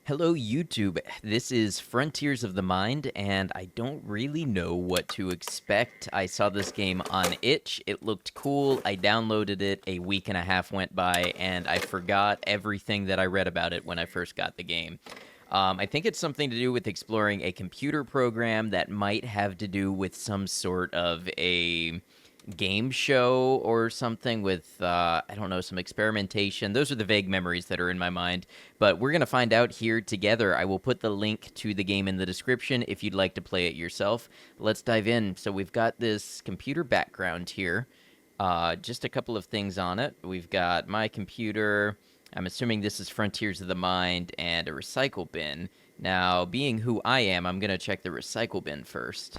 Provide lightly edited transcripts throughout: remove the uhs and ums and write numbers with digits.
Hello, YouTube. This is Frontiers of the Mind, and I don't really know what to expect. I saw this game on itch. It looked cool. I downloaded it. A week and a half went by, and I forgot everything that I read about it when I first got the game. I think it's something to do with exploring a computer program that might have to do with some sort of a game show or something with I don't know, some experimentation. Those are the vague memories that are in my mind, but we're going to find out here together. I will put the link to the game in the description if you'd like to play it yourself. Let's dive in. So we've got this computer background here, just a couple of things on it. We've got my computer. I'm assuming this is Frontiers of the Mind, and a recycle bin. Now, being who I am, I'm going to check the recycle bin first.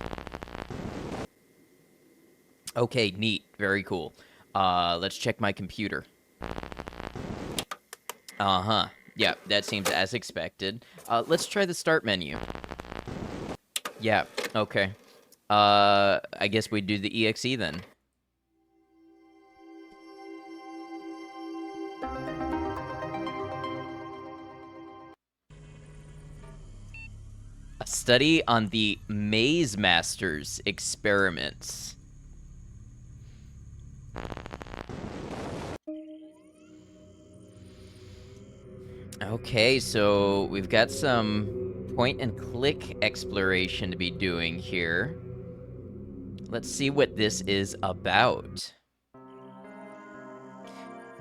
Okay, neat. Very cool. Let's check my computer. Uh-huh. Yeah, that seems as expected. Let's try the start menu. Yeah, okay. I guess we do the EXE then. A study on the Maze Masters experiments. Okay, so we've got some point-and-click exploration to be doing here. Let's see what this is about.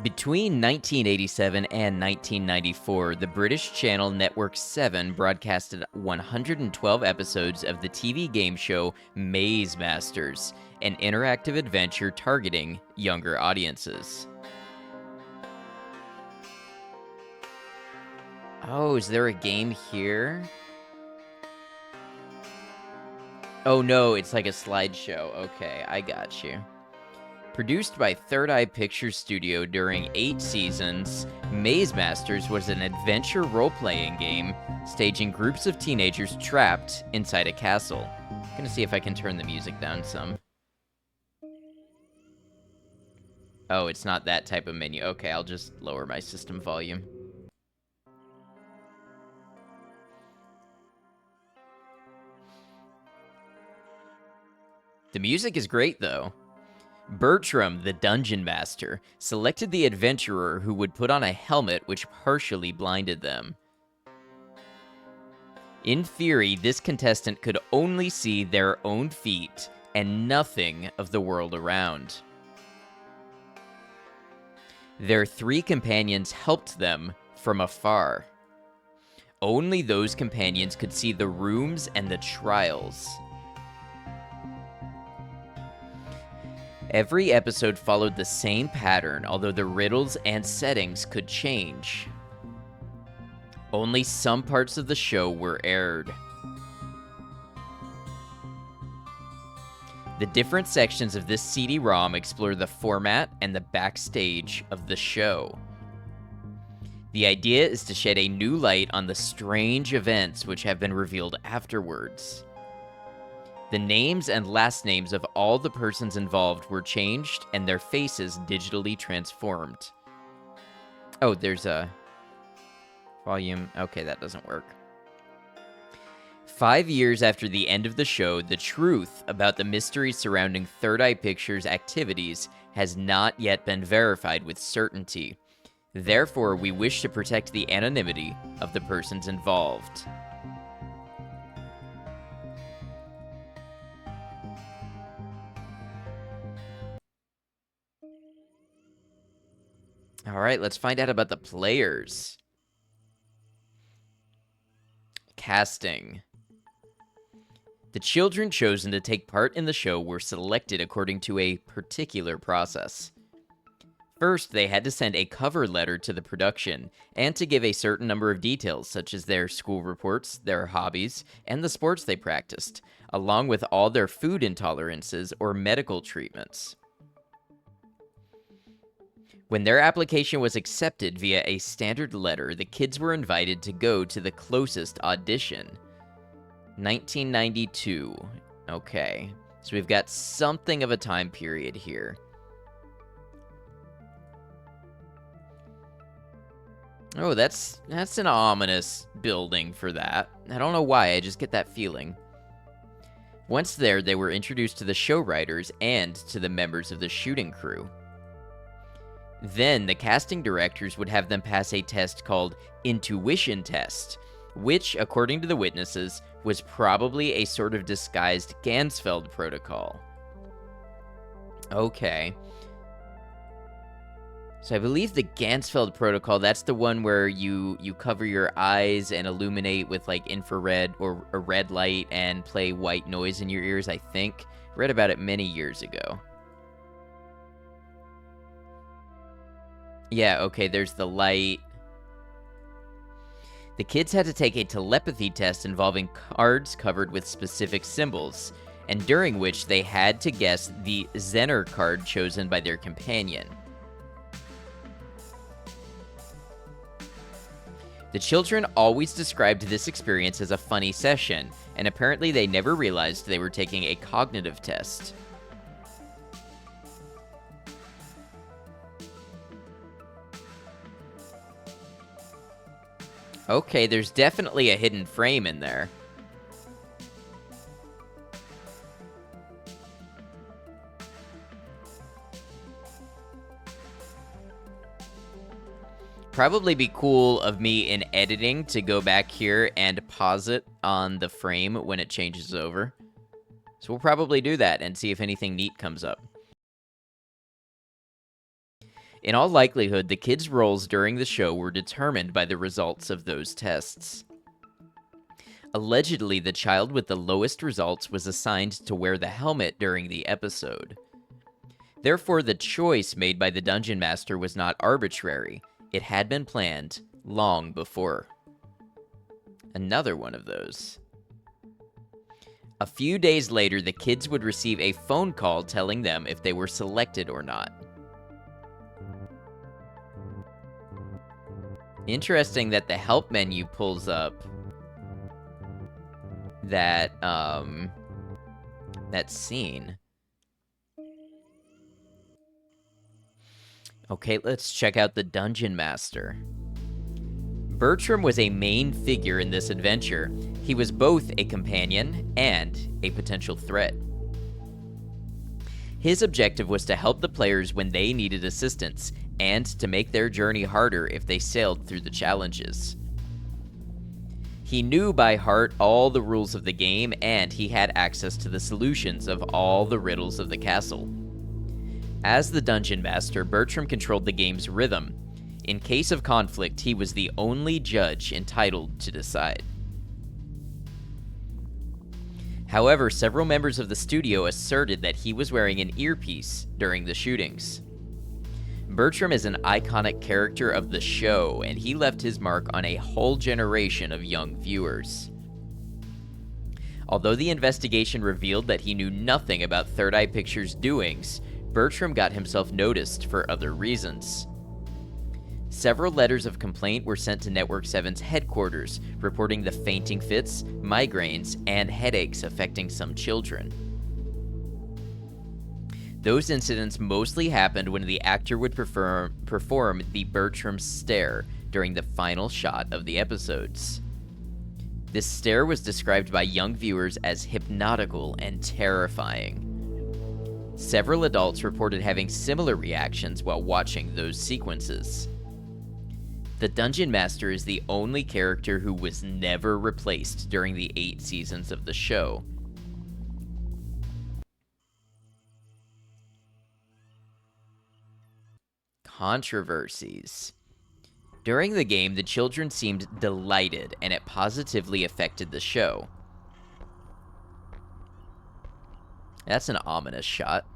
Between 1987 and 1994, the British channel Network 7 broadcasted 112 episodes of the TV game show Maze Masters, an interactive adventure targeting younger audiences. Oh, is there a game here? Oh no, it's like a slideshow. Okay, I got you. Produced by Third Eye Pictures Studio during 8 seasons, Maze Masters was an adventure role-playing game staging groups of teenagers trapped inside a castle. I'm gonna see if I can turn the music down some. Oh, it's not that type of menu. Okay, I'll just lower my system volume. The music is great, though. Bertram, the dungeon master, selected the adventurer who would put on a helmet which partially blinded them. In theory, this contestant could only see their own feet and nothing of the world around. Their 3 companions helped them from afar. Only those companions could see the rooms and the trials. Every episode followed the same pattern, although the riddles and settings could change. Only some parts of the show were aired. The different sections of this CD-ROM explore the format and the backstage of the show. The idea is to shed a new light on the strange events which have been revealed afterwards. The names and last names of all the persons involved were changed and their faces digitally transformed. Oh, there's a volume. Okay, that doesn't work. 5 years after the end of the show, the truth about the mystery surrounding Third Eye Pictures' activities has not yet been verified with certainty. Therefore, we wish to protect the anonymity of the persons involved. All right, let's find out about the players. Casting. The children chosen to take part in the show were selected according to a particular process. First, they had to send a cover letter to the production, and to give a certain number of details, such as their school reports, their hobbies, and the sports they practiced, along with all their food intolerances or medical treatments. When their application was accepted via a standard letter, the kids were invited to go to the closest audition. 1992. Okay, so we've got something of a time period here. Oh, that's an ominous building for that. I don't know why, I just get that feeling. Once there, they were introduced to the show writers and to the members of the shooting crew. Then, the casting directors would have them pass a test called intuition test, which, according to the witnesses, was probably a sort of disguised Ganzfeld protocol. Okay. So I believe the Ganzfeld protocol, that's the one where you cover your eyes and illuminate with like infrared or a red light and play white noise in your ears, I think. Read about it many years ago. Yeah, okay, there's the light. The kids had to take a telepathy test involving cards covered with specific symbols, and during which they had to guess the Zener card chosen by their companion. The children always described this experience as a funny session, and apparently they never realized they were taking a cognitive test. Okay, there's definitely a hidden frame in there. Probably be cool of me in editing to go back here and pause it on the frame when it changes over. So we'll probably do that and see if anything neat comes up. In all likelihood, the kids' roles during the show were determined by the results of those tests. Allegedly, the child with the lowest results was assigned to wear the helmet during the episode. Therefore, the choice made by the Dungeon Master was not arbitrary. It had been planned long before. Another one of those. A few days later, the kids would receive a phone call telling them if they were selected or not. Interesting that the help menu pulls up that scene. Okay, let's check out the Dungeon Master. Bertram was a main figure in this adventure. He was both a companion and a potential threat. His objective was to help the players when they needed assistance, and to make their journey harder if they sailed through the challenges. He knew by heart all the rules of the game, and he had access to the solutions of all the riddles of the castle. As the Dungeon Master, Bertram controlled the game's rhythm. In case of conflict, he was the only judge entitled to decide. However, several members of the studio asserted that he was wearing an earpiece during the shootings. Bertram is an iconic character of the show, and he left his mark on a whole generation of young viewers. Although the investigation revealed that he knew nothing about Third Eye Pictures' doings, Bertram got himself noticed for other reasons. Several letters of complaint were sent to Network 7's headquarters, reporting the fainting fits, migraines, and headaches affecting some children. Those incidents mostly happened when the actor would perform the Bertram stare during the final shot of the episodes. This stare was described by young viewers as hypnotical and terrifying. Several adults reported having similar reactions while watching those sequences. The Dungeon Master is the only character who was never replaced during the 8 seasons of the show. Controversies. During the game, the children seemed delighted, and it positively affected the show. That's an ominous shot.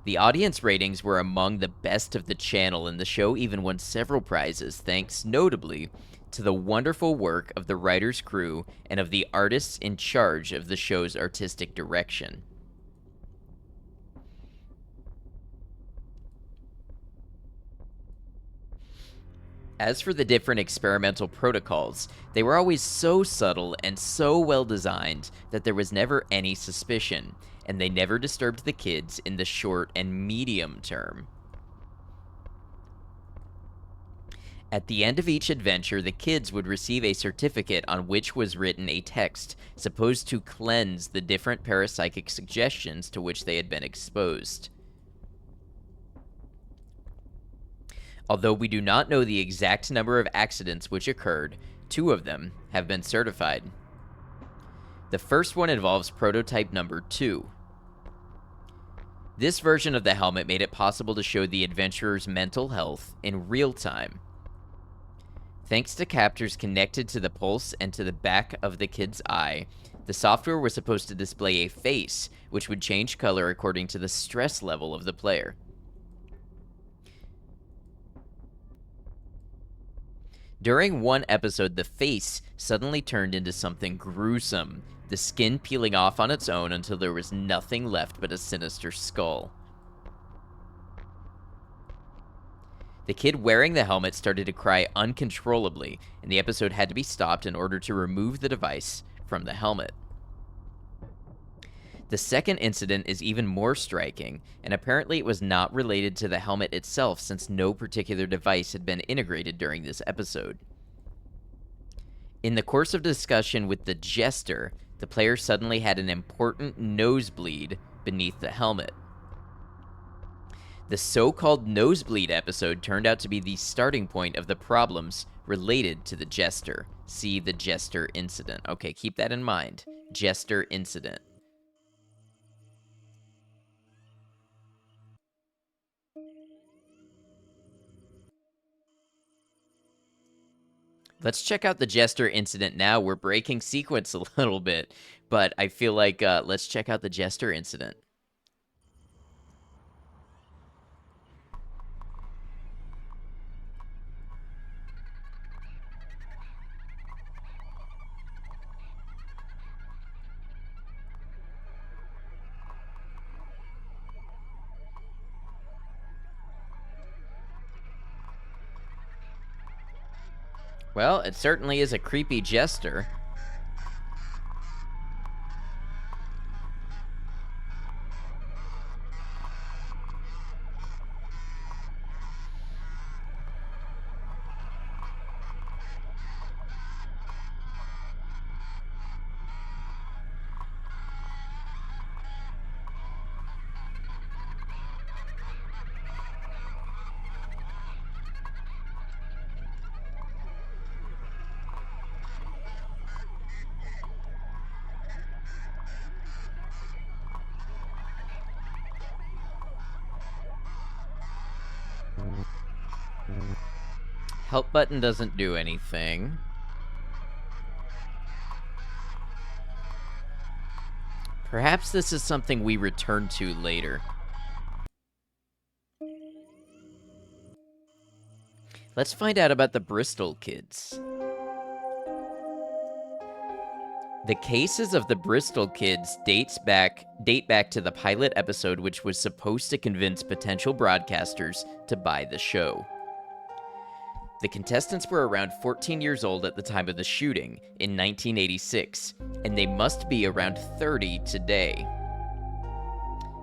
The audience ratings were among the best of the channel, and the show even won several prizes, thanks notably to the wonderful work of the writers' crew and of the artists in charge of the show's artistic direction. As for the different experimental protocols, they were always so subtle and so well designed that there was never any suspicion, and they never disturbed the kids in the short and medium term. At the end of each adventure, the kids would receive a certificate on which was written a text supposed to cleanse the different parapsychic suggestions to which they had been exposed. Although we do not know the exact number of accidents which occurred, 2 of them have been certified. The first one involves prototype number 2. This version of the helmet made it possible to show the adventurer's mental health in real time. Thanks to captors connected to the pulse and to the back of the kid's eye, the software was supposed to display a face, which would change color according to the stress level of the player. During one episode, the face suddenly turned into something gruesome, the skin peeling off on its own until there was nothing left but a sinister skull. The kid wearing the helmet started to cry uncontrollably, and the episode had to be stopped in order to remove the device from the helmet. The second incident is even more striking, and apparently it was not related to the helmet itself since no particular device had been integrated during this episode. In the course of discussion with the jester, the player suddenly had an important nosebleed beneath the helmet. The so-called nosebleed episode turned out to be the starting point of the problems related to the jester. See the jester incident. Okay, keep that in mind. Jester incident. Let's check out the jester incident now. We're breaking sequence a little bit, but I feel like let's check out the jester incident. Well, it certainly is a creepy jester. Help button doesn't do anything. Perhaps this is something we return to later. Let's find out about the Bristol kids. The cases of the Bristol kids date back to the pilot episode, which was supposed to convince potential broadcasters to buy the show. The contestants were around 14 years old at the time of the shooting in 1986, and they must be around 30 today.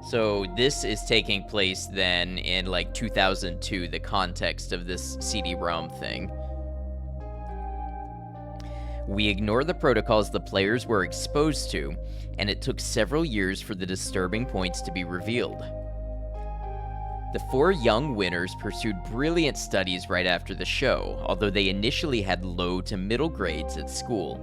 So this is taking place then in like 2002, the context of this CD-ROM thing. We ignore the protocols the players were exposed to, and it took several years for the disturbing points to be revealed. The 4 young winners pursued brilliant studies right after the show, although they initially had low to middle grades at school.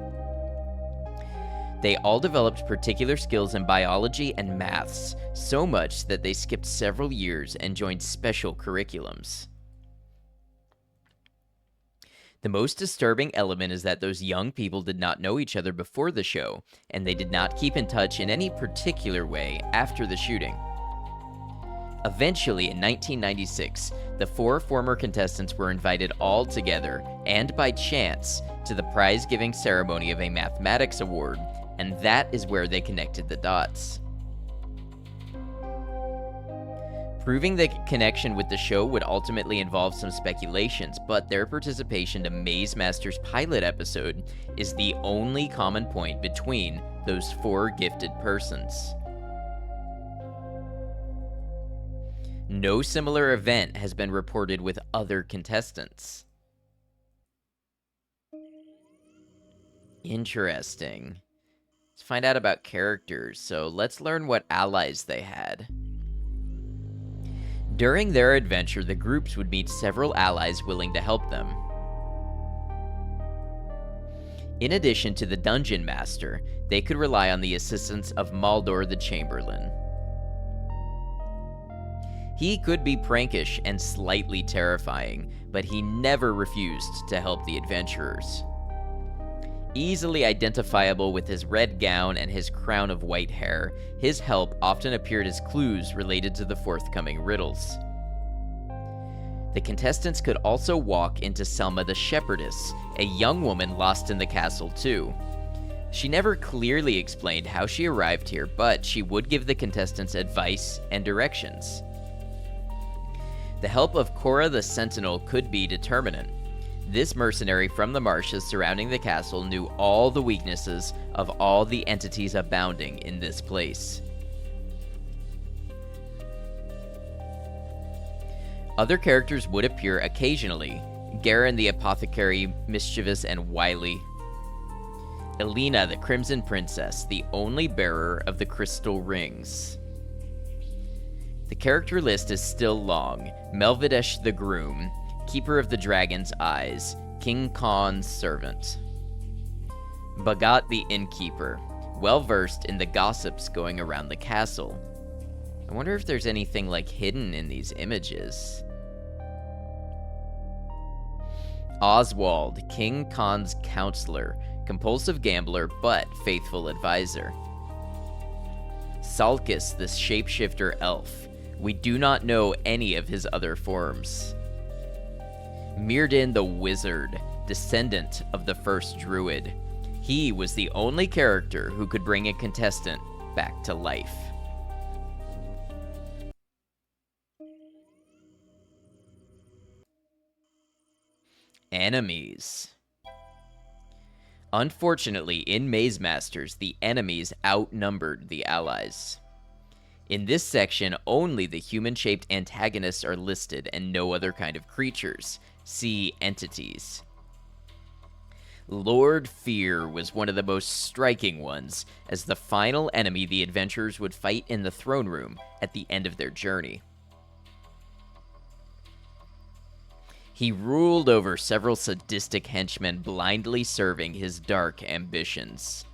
They all developed particular skills in biology and maths, so much that they skipped several years and joined special curriculums. The most disturbing element is that those young people did not know each other before the show, and they did not keep in touch in any particular way after the shooting. Eventually, in 1996, the 4 former contestants were invited all together, and by chance, to the prize-giving ceremony of a mathematics award, and that is where they connected the dots. Proving the connection with the show would ultimately involve some speculations, but their participation to Maze Master's pilot episode is the only common point between those 4 gifted persons. No similar event has been reported with other contestants. Interesting. Let's find out about characters. So let's learn what allies they had. During their adventure, the groups would meet several allies willing to help them. In addition to the Dungeon Master, they could rely on the assistance of Maldor the Chamberlain. He could be prankish and slightly terrifying, but he never refused to help the adventurers. Easily identifiable with his red gown and his crown of white hair, his help often appeared as clues related to the forthcoming riddles. The contestants could also walk into Selma the Shepherdess, a young woman lost in the castle too. She never clearly explained how she arrived here, but she would give the contestants advice and directions. The help of Cora the Sentinel could be determinant. This mercenary from the marshes surrounding the castle knew all the weaknesses of all the entities abounding in this place. Other characters would appear occasionally. Garen the Apothecary, mischievous and wily. Elena the Crimson Princess, the only bearer of the crystal rings. The character list is still long. Melvidesh the Groom, Keeper of the Dragon's Eyes, King Khan's servant. Bagat the Innkeeper, well versed in the gossips going around the castle. I wonder if there's anything like hidden in these images. Oswald, King Khan's counselor, compulsive gambler but faithful advisor. Salkus, the shapeshifter elf. We do not know any of his other forms. Mirdan the wizard, descendant of the first druid. He was the only character who could bring a contestant back to life. Enemies. Unfortunately, in Maze Masters, the enemies outnumbered the allies. In this section, only the human-shaped antagonists are listed and no other kind of creatures. See entities. Lord Fear was one of the most striking ones, as the final enemy the adventurers would fight in the throne room at the end of their journey. He ruled over several sadistic henchmen blindly serving his dark ambitions.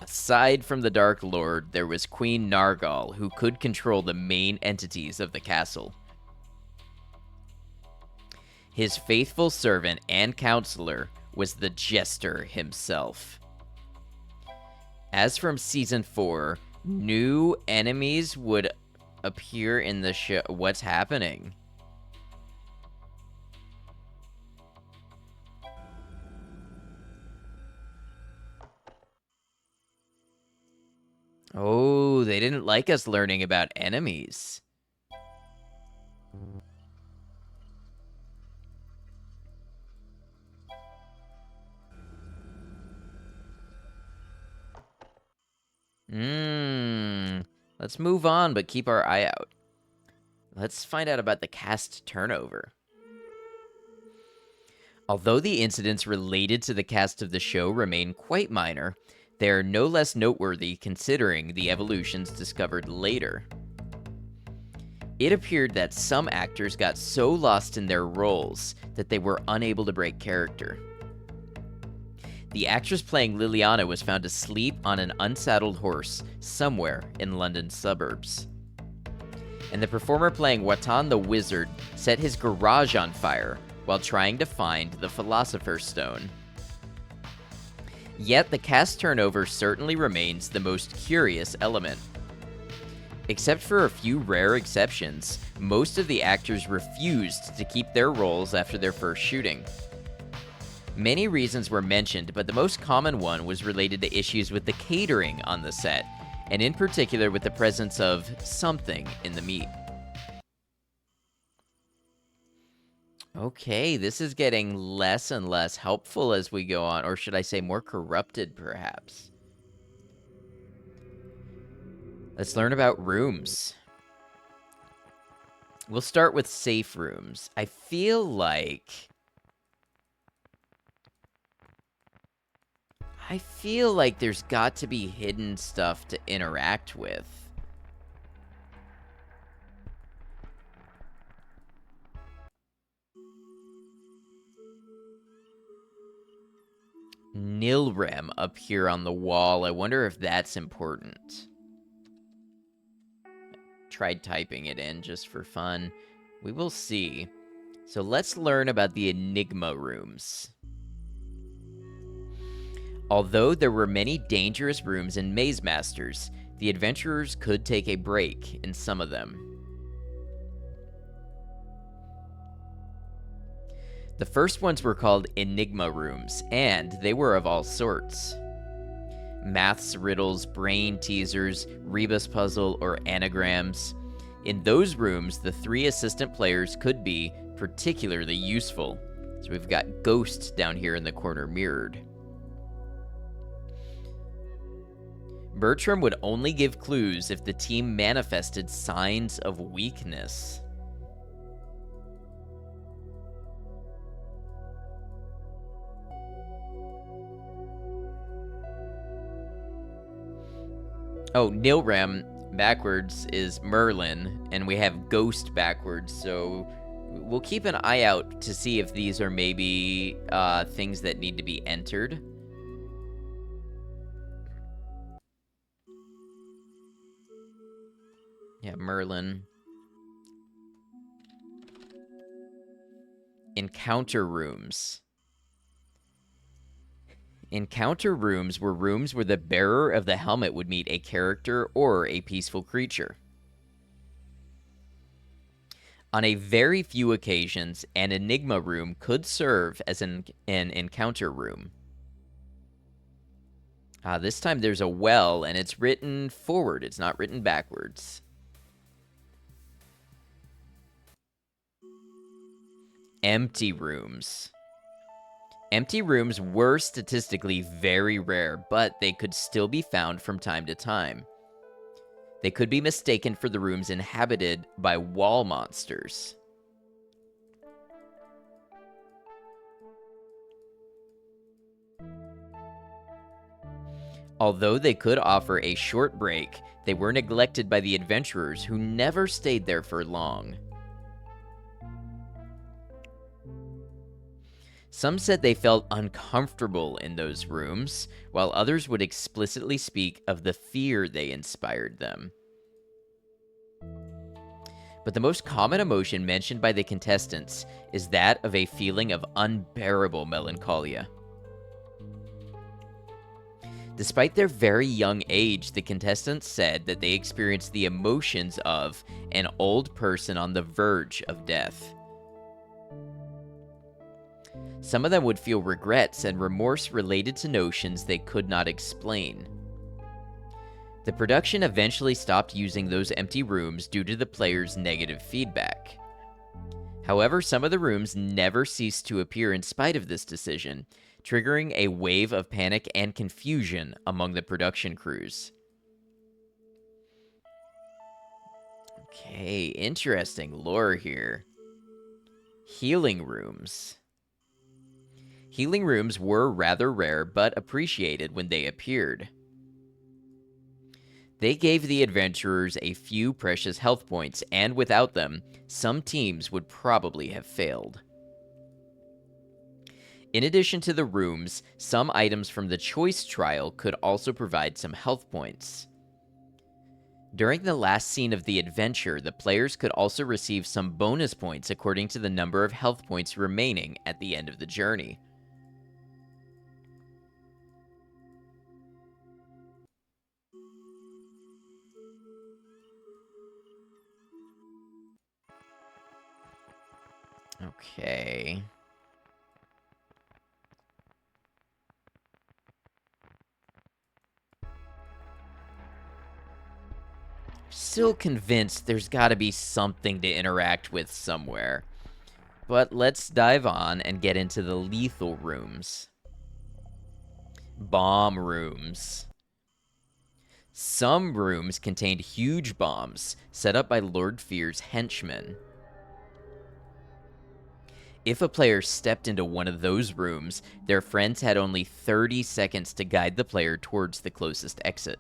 Aside from the Dark Lord, there was Queen Nargal, who could control the main entities of the castle. His faithful servant and counselor was the Jester himself. As from Season 4, new enemies would appear in the show. What's happening? Oh, they didn't like us learning about enemies. Let's move on, but keep our eye out. Let's find out about the cast turnover. Although the incidents related to the cast of the show remain quite minor, they are no less noteworthy considering the evolutions discovered later. It appeared that some actors got so lost in their roles that they were unable to break character. The actress playing Liliana was found asleep on an unsaddled horse somewhere in London's suburbs. And the performer playing Watan the Wizard set his garage on fire while trying to find the Philosopher's Stone. Yet the cast turnover certainly remains the most curious element. Except for a few rare exceptions, most of the actors refused to keep their roles after their first shooting. Many reasons were mentioned, but the most common one was related to issues with the catering on the set, and in particular with the presence of something in the meat. Okay, this is getting less and less helpful as we go on, or should I say more corrupted, perhaps. Let's learn about rooms. We'll start with safe rooms. I feel like I feel like there's got to be hidden stuff to interact with. Nilrem up here on the wall. I wonder if that's important. Tried typing it in just for fun. We will see. So let's learn about the Enigma rooms. Although there were many dangerous rooms in Maze Masters, the adventurers could take a break in some of them. The first ones were called Enigma rooms, and they were of all sorts. Maths riddles, brain teasers, rebus puzzle, or anagrams. In those rooms, the 3 assistant players could be particularly useful. So we've got Ghost down here in the corner mirrored. Bertram would only give clues if the team manifested signs of weakness. Oh, Nilrem backwards is Merlin, and we have Ghost backwards, so we'll keep an eye out to see if these are maybe things that need to be entered. Yeah, Merlin. Encounter rooms. Encounter rooms were rooms where the bearer of the helmet would meet a character or a peaceful creature. On a very few occasions, an Enigma room could serve as an encounter room. This time there's a well, and it's written forward. It's not written backwards. Empty rooms. Empty rooms were statistically very rare, but they could still be found from time to time. They could be mistaken for the rooms inhabited by wall monsters. Although they could offer a short break, they were neglected by the adventurers who never stayed there for long. Some said they felt uncomfortable in those rooms, while others would explicitly speak of the fear they inspired them. But the most common emotion mentioned by the contestants is that of a feeling of unbearable melancholia. Despite their very young age, the contestants said that they experienced the emotions of an old person on the verge of death. Some of them would feel regrets and remorse related to notions they could not explain. The production eventually stopped using those empty rooms due to the players' negative feedback. However, some of the rooms never ceased to appear in spite of this decision, triggering a wave of panic and confusion among the production crews. Okay, interesting lore here. Healing rooms. Healing rooms were rather rare, but appreciated when they appeared. They gave the adventurers a few precious health points, and without them, some teams would probably have failed. In addition to the rooms, some items from the choice trial could also provide some health points. During the last scene of the adventure, the players could also receive some bonus points according to the number of health points remaining at the end of the journey. Okay. Still convinced there's got to be something to interact with somewhere. But let's dive on and get into the lethal rooms. Bomb rooms. Some rooms contained huge bombs set up by Lord Fear's henchmen. If a player stepped into one of those rooms, their friends had only 30 seconds to guide the player towards the closest exit.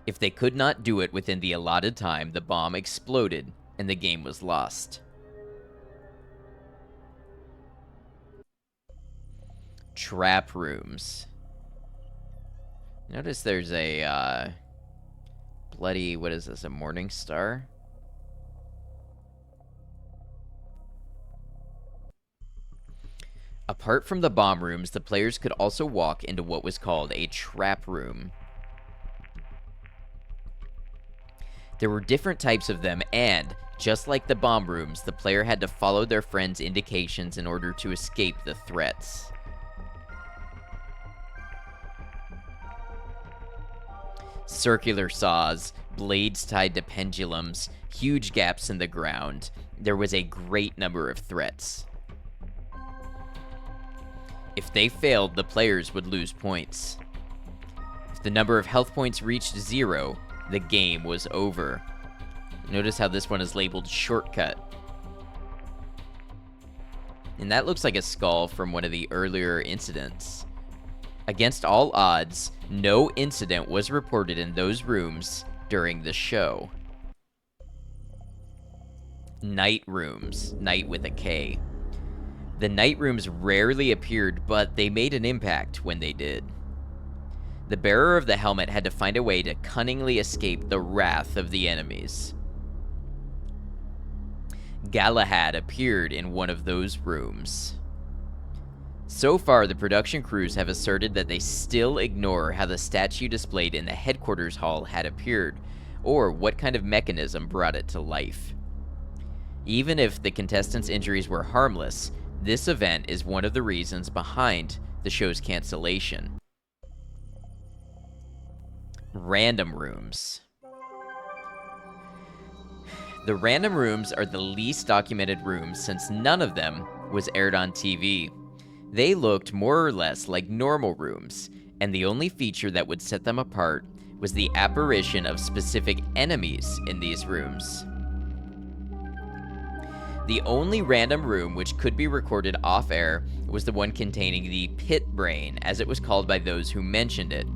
If they could not do it within the allotted time, the bomb exploded and the game was lost. Trap rooms. Notice there's a bloody, what is this, a morning star? Apart from the bomb rooms, the players could also walk into what was called a trap room. There were different types of them, and, just like the bomb rooms, the player had to follow their friends' indications in order to escape the threats. Circular saws, blades tied to pendulums, huge gaps in the ground. There was a great number of threats. If they failed, the players would lose points. If the number of health points reached 0, the game was over. Notice how this one is labeled shortcut. And that looks like a skull from one of the earlier incidents. Against all odds, no incident was reported in those rooms during the show. Night rooms, night with a K. The night rooms rarely appeared, but they made an impact when they did. The bearer of the helmet had to find a way to cunningly escape the wrath of the enemies. Galahad appeared in one of those rooms. So far, the production crews have asserted that they still ignore how the statue displayed in the headquarters hall had appeared, or what kind of mechanism brought it to life. Even if the contestants' injuries were harmless, this event is one of the reasons behind the show's cancellation. Random rooms. The random rooms are the least documented rooms since none of them was aired on TV. They looked more or less like normal rooms, and the only feature that would set them apart was the apparition of specific enemies in these rooms. The only random room which could be recorded off-air was the one containing the pit brain, as it was called by those who mentioned it.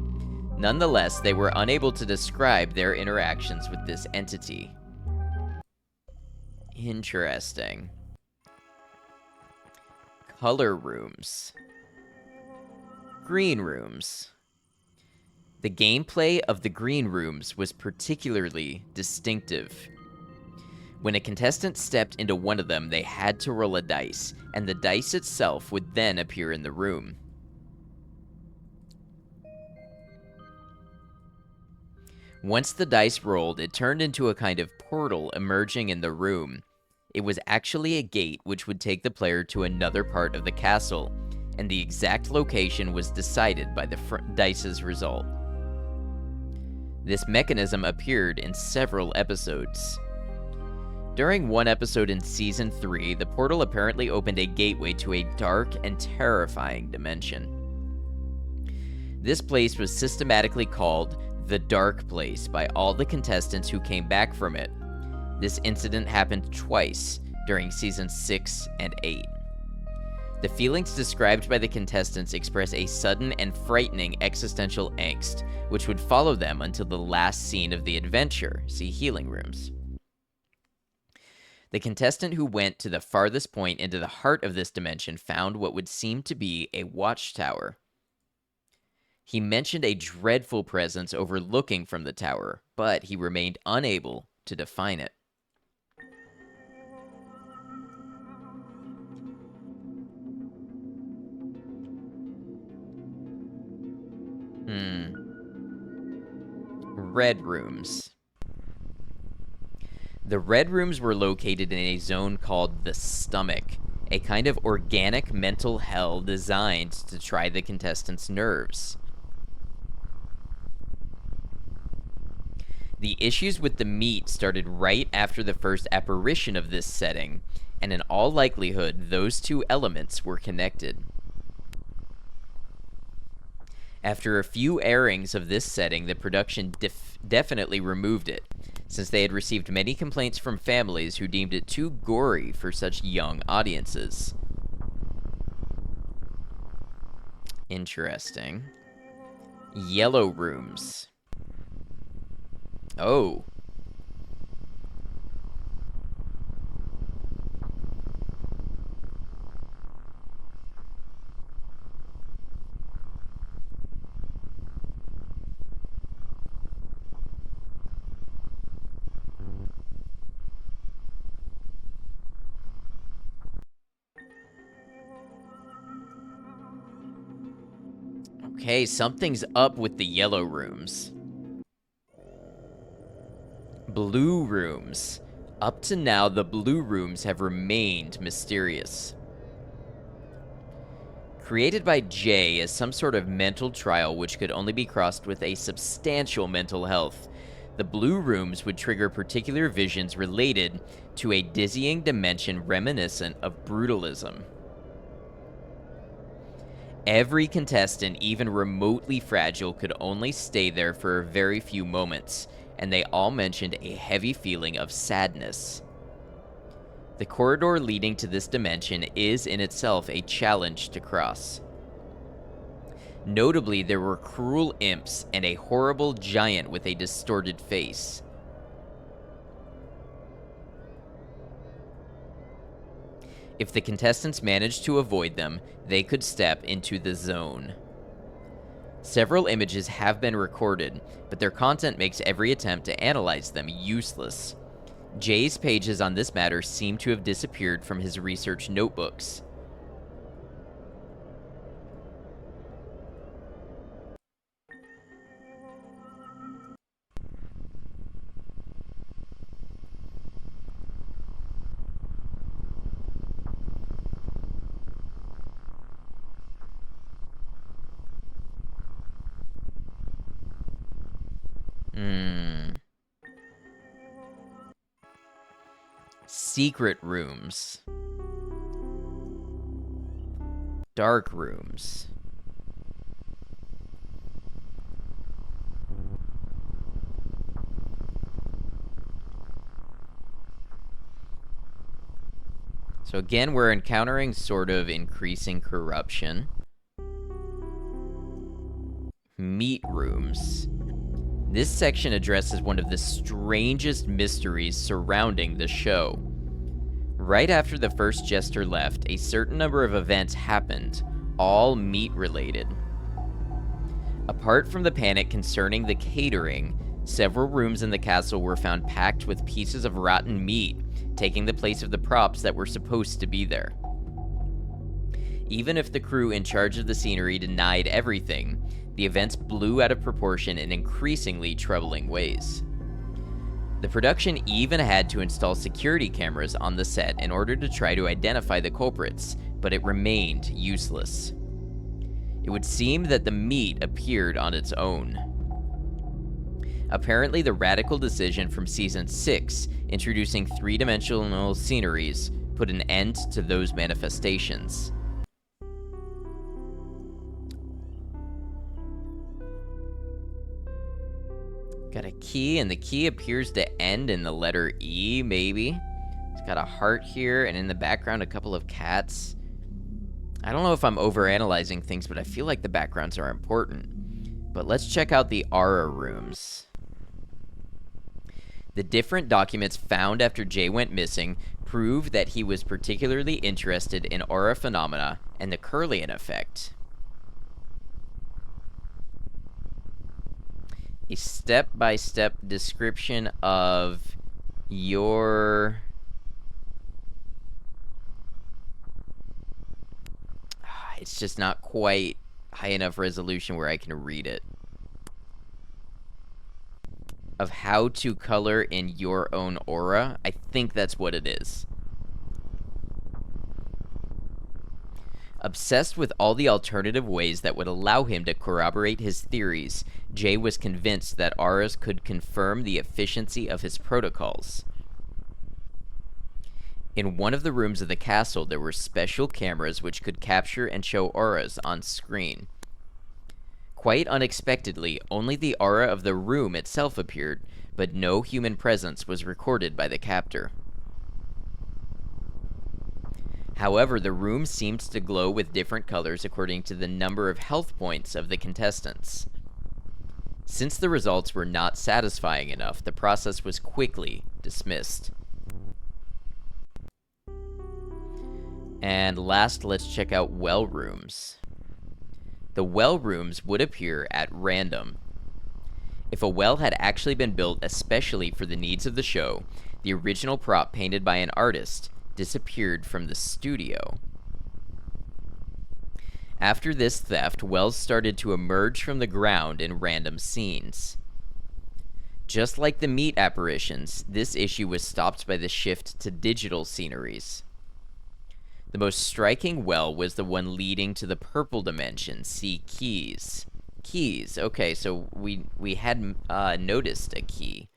Nonetheless, they were unable to describe their interactions with this entity. Interesting. Color rooms. Green rooms. The gameplay of the green rooms was particularly distinctive. When a contestant stepped into one of them, they had to roll a dice, and the dice itself would then appear in the room. Once the dice rolled, it turned into a kind of portal emerging in the room. It was actually a gate which would take the player to another part of the castle, and the exact location was decided by the dice's result. This mechanism appeared in several episodes. During one episode in Season 3, the portal apparently opened a gateway to a dark and terrifying dimension. This place was systematically called the Dark Place by all the contestants who came back from it. This incident happened twice during Seasons 6 and 8. The feelings described by the contestants express a sudden and frightening existential angst, which would follow them until the last scene of the adventure. See Healing Rooms. The contestant who went to the farthest point into the heart of this dimension found what would seem to be a watchtower. He mentioned a dreadful presence overlooking from the tower, but he remained unable to define it. Red rooms. The red rooms were located in a zone called the stomach, a kind of organic mental hell designed to try the contestants' nerves. The issues with the meat started right after the first apparition of this setting, and in all likelihood, those two elements were connected. After a few airings of this setting, the production definitely removed it, since they had received many complaints from families who deemed it too gory for such young audiences. Interesting. Yellow rooms. Oh. Okay, something's up with the yellow rooms. Blue rooms. Up to now, the blue rooms have remained mysterious. Created by Jay as some sort of mental trial which could only be crossed with a substantial mental health, the blue rooms would trigger particular visions related to a dizzying dimension reminiscent of brutalism. Every contestant, even remotely fragile, could only stay there for a very few moments, and they all mentioned a heavy feeling of sadness. The corridor leading to this dimension is in itself a challenge to cross. Notably, there were cruel imps and a horrible giant with a distorted face. If the contestants managed to avoid them, they could step into the zone. Several images have been recorded, but their content makes every attempt to analyze them useless. Jay's pages on this matter seem to have disappeared from his research notebooks. Secret rooms. Dark rooms. So again, we're encountering sort of increasing corruption. Meat rooms. This section addresses one of the strangest mysteries surrounding the show. Right after the first jester left, a certain number of events happened, all meat-related. Apart from the panic concerning the catering, several rooms in the castle were found packed with pieces of rotten meat, taking the place of the props that were supposed to be there. Even if the crew in charge of the scenery denied everything, the events blew out of proportion in increasingly troubling ways. The production even had to install security cameras on the set in order to try to identify the culprits, but it remained useless. It would seem that the meat appeared on its own. Apparently, the radical decision from Season 6, introducing three-dimensional sceneries, put an end to those manifestations. Got a key, and the key appears to end in the letter E, maybe. It's got a heart here, and in the background, a couple of cats. I don't know if I'm overanalyzing things, but I feel like the backgrounds are important. But let's check out the aura rooms. The different documents found after Jay went missing prove that he was particularly interested in aura phenomena and the Kirlian effect. A step-by-step description of your... It's just not quite high enough resolution where I can read it. Of how to color in your own aura. I think that's what it is. Obsessed with all the alternative ways that would allow him to corroborate his theories, Jay was convinced that auras could confirm the efficiency of his protocols. In one of the rooms of the castle, there were special cameras which could capture and show auras on screen. Quite unexpectedly, only the aura of the room itself appeared, but no human presence was recorded by the captor. However, the room seemed to glow with different colors according to the number of health points of the contestants. Since the results were not satisfying enough, the process was quickly dismissed. And last, let's check out well rooms. The well rooms would appear at random. If a well had actually been built especially for the needs of the show, the original prop painted by an artist disappeared from the studio. After this theft, wells started to emerge from the ground in random scenes. Just like the meat apparitions, this issue was stopped by the shift to digital sceneries. The most striking well was the one leading to the purple dimension. See keys. Keys. Okay, so we had noticed a key.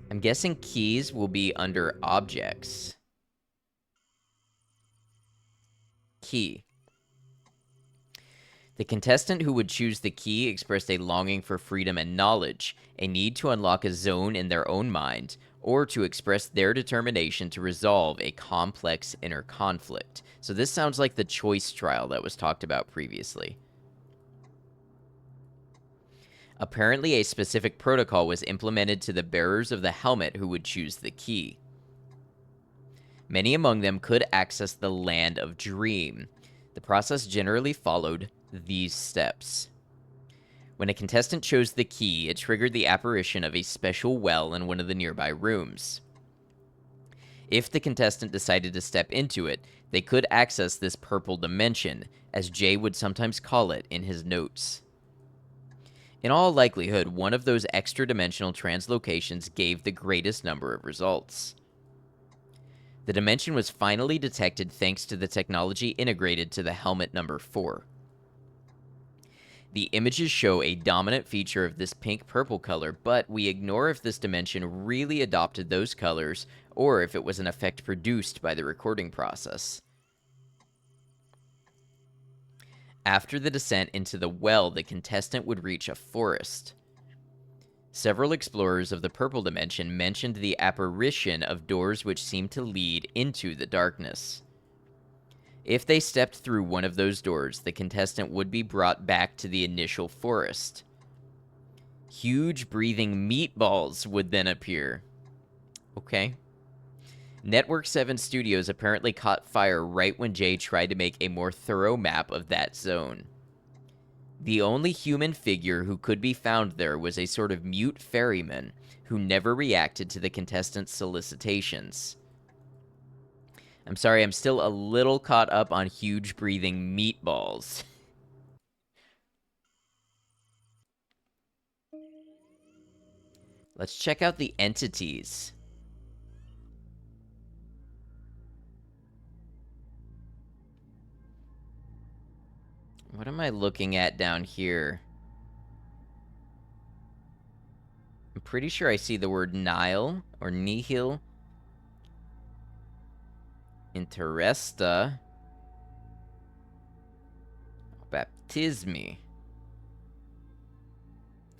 I'm guessing keys will be under objects. Key. The contestant who would choose the key expressed a longing for freedom and knowledge, a need to unlock a zone in their own mind, or to express their determination to resolve a complex inner conflict. So this sounds like the choice trial that was talked about previously. Apparently, a specific protocol was implemented to the bearers of the helmet who would choose the key. Many among them could access the Land of Dream. The process generally followed these steps. When a contestant chose the key, it triggered the apparition of a special well in one of the nearby rooms. If the contestant decided to step into it, they could access this purple dimension, as Jay would sometimes call it in his notes. In all likelihood, one of those extra-dimensional translocations gave the greatest number of results. The dimension was finally detected thanks to the technology integrated to the helmet number 4. The images show a dominant feature of this pink-purple color, but we ignore if this dimension really adopted those colors or if it was an effect produced by the recording process. After the descent into the well, the contestant would reach a forest. Several explorers of the purple dimension mentioned the apparition of doors which seemed to lead into the darkness. If they stepped through one of those doors, the contestant would be brought back to the initial forest. Huge breathing meatballs would then appear. Okay. Network 7 Studios apparently caught fire right when Jay tried to make a more thorough map of that zone. The only human figure who could be found there was a sort of mute ferryman who never reacted to the contestants' solicitations. I'm sorry, I'm still a little caught up on huge breathing meatballs. Let's check out the entities. What am I looking at down here? I'm pretty sure I see the word Nile or Nihil. Interesta. Baptismi.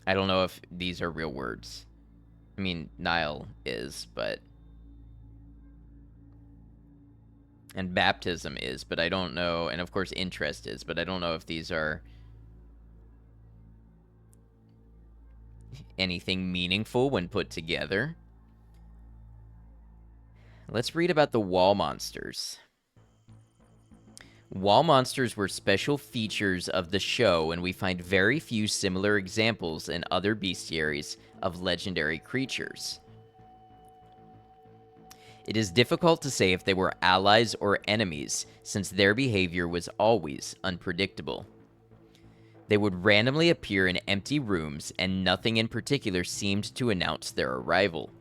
I don't know if these are real words. I mean, Nile is, but... And baptism is, but I don't know. And of course, interest is, but I don't know if these are anything meaningful when put together. Let's read about the wall monsters. Wall monsters were special features of the show, and we find very few similar examples in other bestiaries of legendary creatures. It is difficult to say if they were allies or enemies, since their behavior was always unpredictable. They would randomly appear in empty rooms, and nothing in particular seemed to announce their arrival.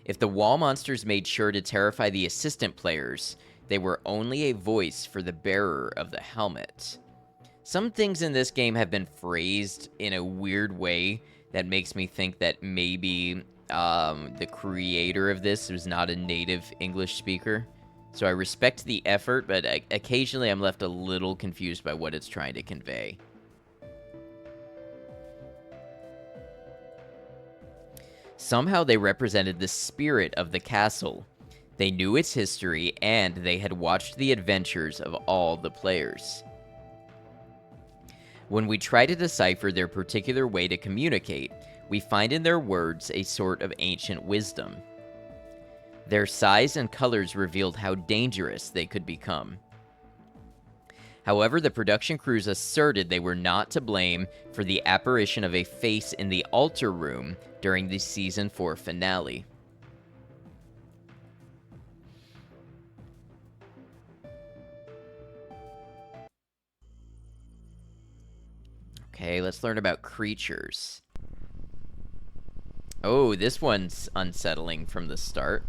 If the wall monsters made sure to terrify the assistant players, they were only a voice for the bearer of the helmet. Some things in this game have been phrased in a weird way that makes me think that maybe The creator of this was not a native English speaker. So I respect the effort, but occasionally I'm left a little confused by what it's trying to convey. Somehow they represented the spirit of the castle. They knew its history, and they had watched the adventures of all the players. When we try to decipher their particular way to communicate, we find in their words a sort of ancient wisdom. Their size and colors revealed how dangerous they could become. However, the production crews asserted they were not to blame for the apparition of a face in the altar room during the Season 4 finale. Okay, let's learn about creatures. Oh, this one's unsettling from the start.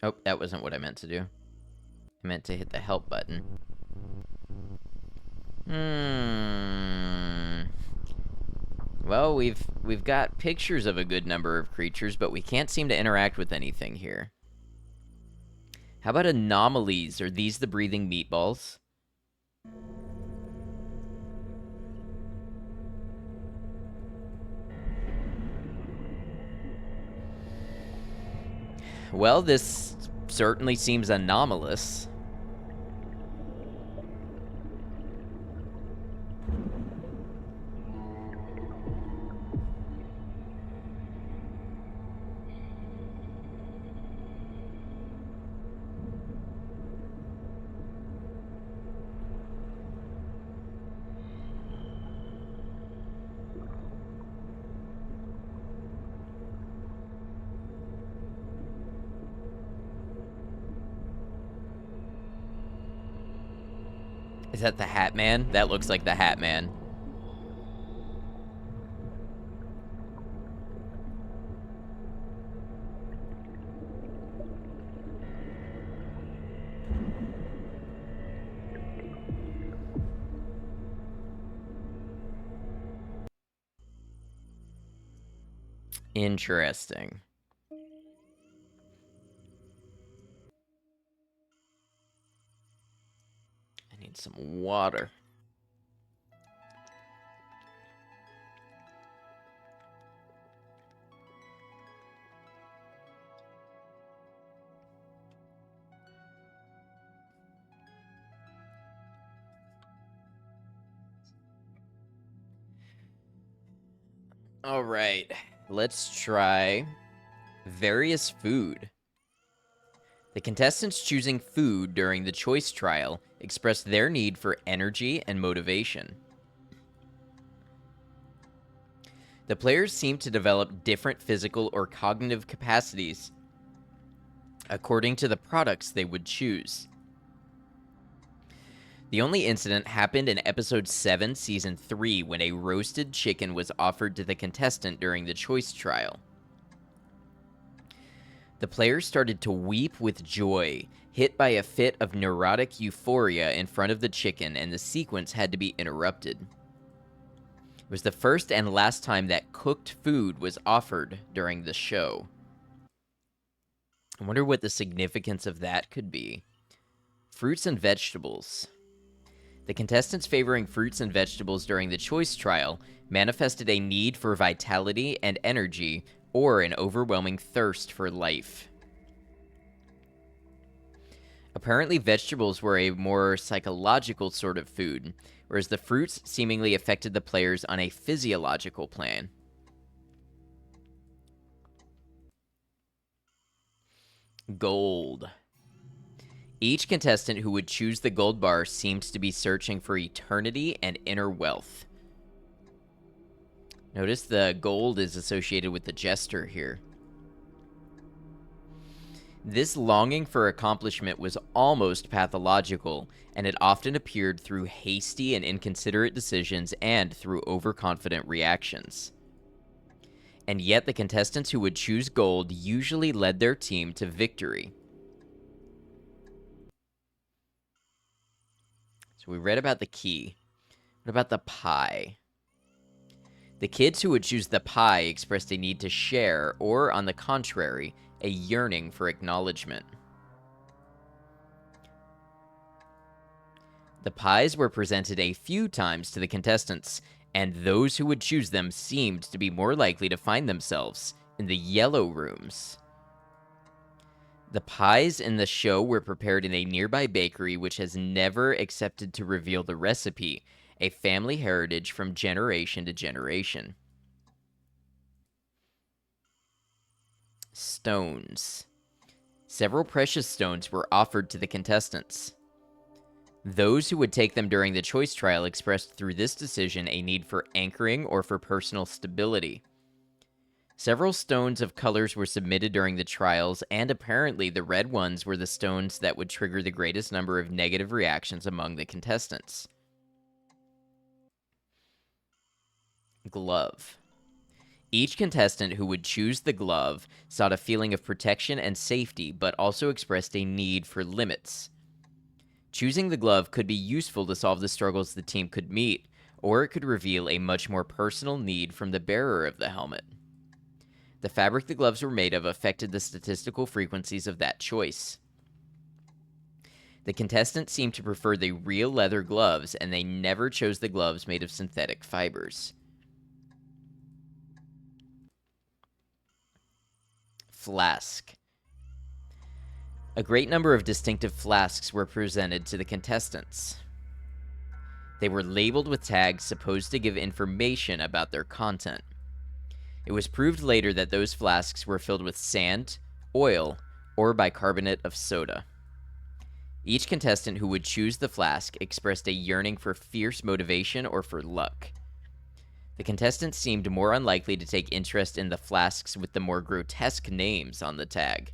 Oh, that wasn't what I meant to do. I meant to hit the help button. Well, we've got pictures of a good number of creatures, but we can't seem to interact with anything here. How about anomalies? Are these the breathing meatballs? Well, this certainly seems anomalous. Is that the Hat Man? That looks like the Hat Man. Interesting. I need some water. All right, let's try various food. The contestants choosing food during the choice trial expressed their need for energy and motivation. The players seemed to develop different physical or cognitive capacities according to the products they would choose. The only incident happened in Episode 7, Season 3, when a roasted chicken was offered to the contestant during the choice trial. The players started to weep with joy, hit by a fit of neurotic euphoria in front of the chicken, and the sequence had to be interrupted. It was the first and last time that cooked food was offered during the show. I wonder what the significance of that could be. Fruits and vegetables. The contestants favoring fruits and vegetables during the choice trial manifested a need for vitality and energy, or an overwhelming thirst for life. Apparently, vegetables were a more psychological sort of food, whereas the fruits seemingly affected the players on a physiological plan. Gold. Each contestant who would choose the gold bar seems to be searching for eternity and inner wealth. Notice the gold is associated with the jester here. This longing for accomplishment was almost pathological, and it often appeared through hasty and inconsiderate decisions and through overconfident reactions. And yet the contestants who would choose gold usually led their team to victory. So we read about the key. What about the pie? The kids who would choose the pie expressed a need to share, or on the contrary, a yearning for acknowledgement. The pies were presented a few times to the contestants, and those who would choose them seemed to be more likely to find themselves in the yellow rooms. The pies in the show were prepared in a nearby bakery which has never accepted to reveal the recipe, a family heritage from generation to generation. Stones. Several precious stones were offered to the contestants. Those who would take them during the choice trial expressed through this decision a need for anchoring or for personal stability. Several stones of colors were submitted during the trials, and apparently the red ones were the stones that would trigger the greatest number of negative reactions among the contestants. Glove. Each contestant who would choose the glove sought a feeling of protection and safety, but also expressed a need for limits. Choosing the glove could be useful to solve the struggles the team could meet, or it could reveal a much more personal need from the bearer of the helmet. The fabric the gloves were made of affected the statistical frequencies of that choice. The contestants seemed to prefer the real leather gloves, and they never chose the gloves made of synthetic fibers. Flask. A great number of distinctive flasks were presented to the contestants. They were labeled with tags supposed to give information about their content. It was proved later that those flasks were filled with sand, oil, or bicarbonate of soda. Each contestant who would choose the flask expressed a yearning for fierce motivation or for luck. The contestants seemed more unlikely to take interest in the flasks with the more grotesque names on the tag.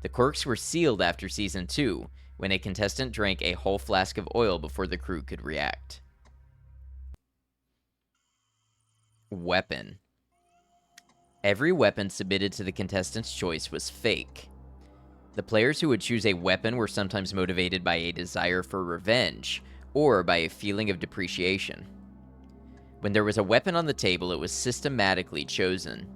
The corks were sealed after Season 2, when a contestant drank a whole flask of oil before the crew could react. Weapon. Every weapon submitted to the contestant's choice was fake. The players who would choose a weapon were sometimes motivated by a desire for revenge, or by a feeling of depreciation. When there was a weapon on the table, it was systematically chosen.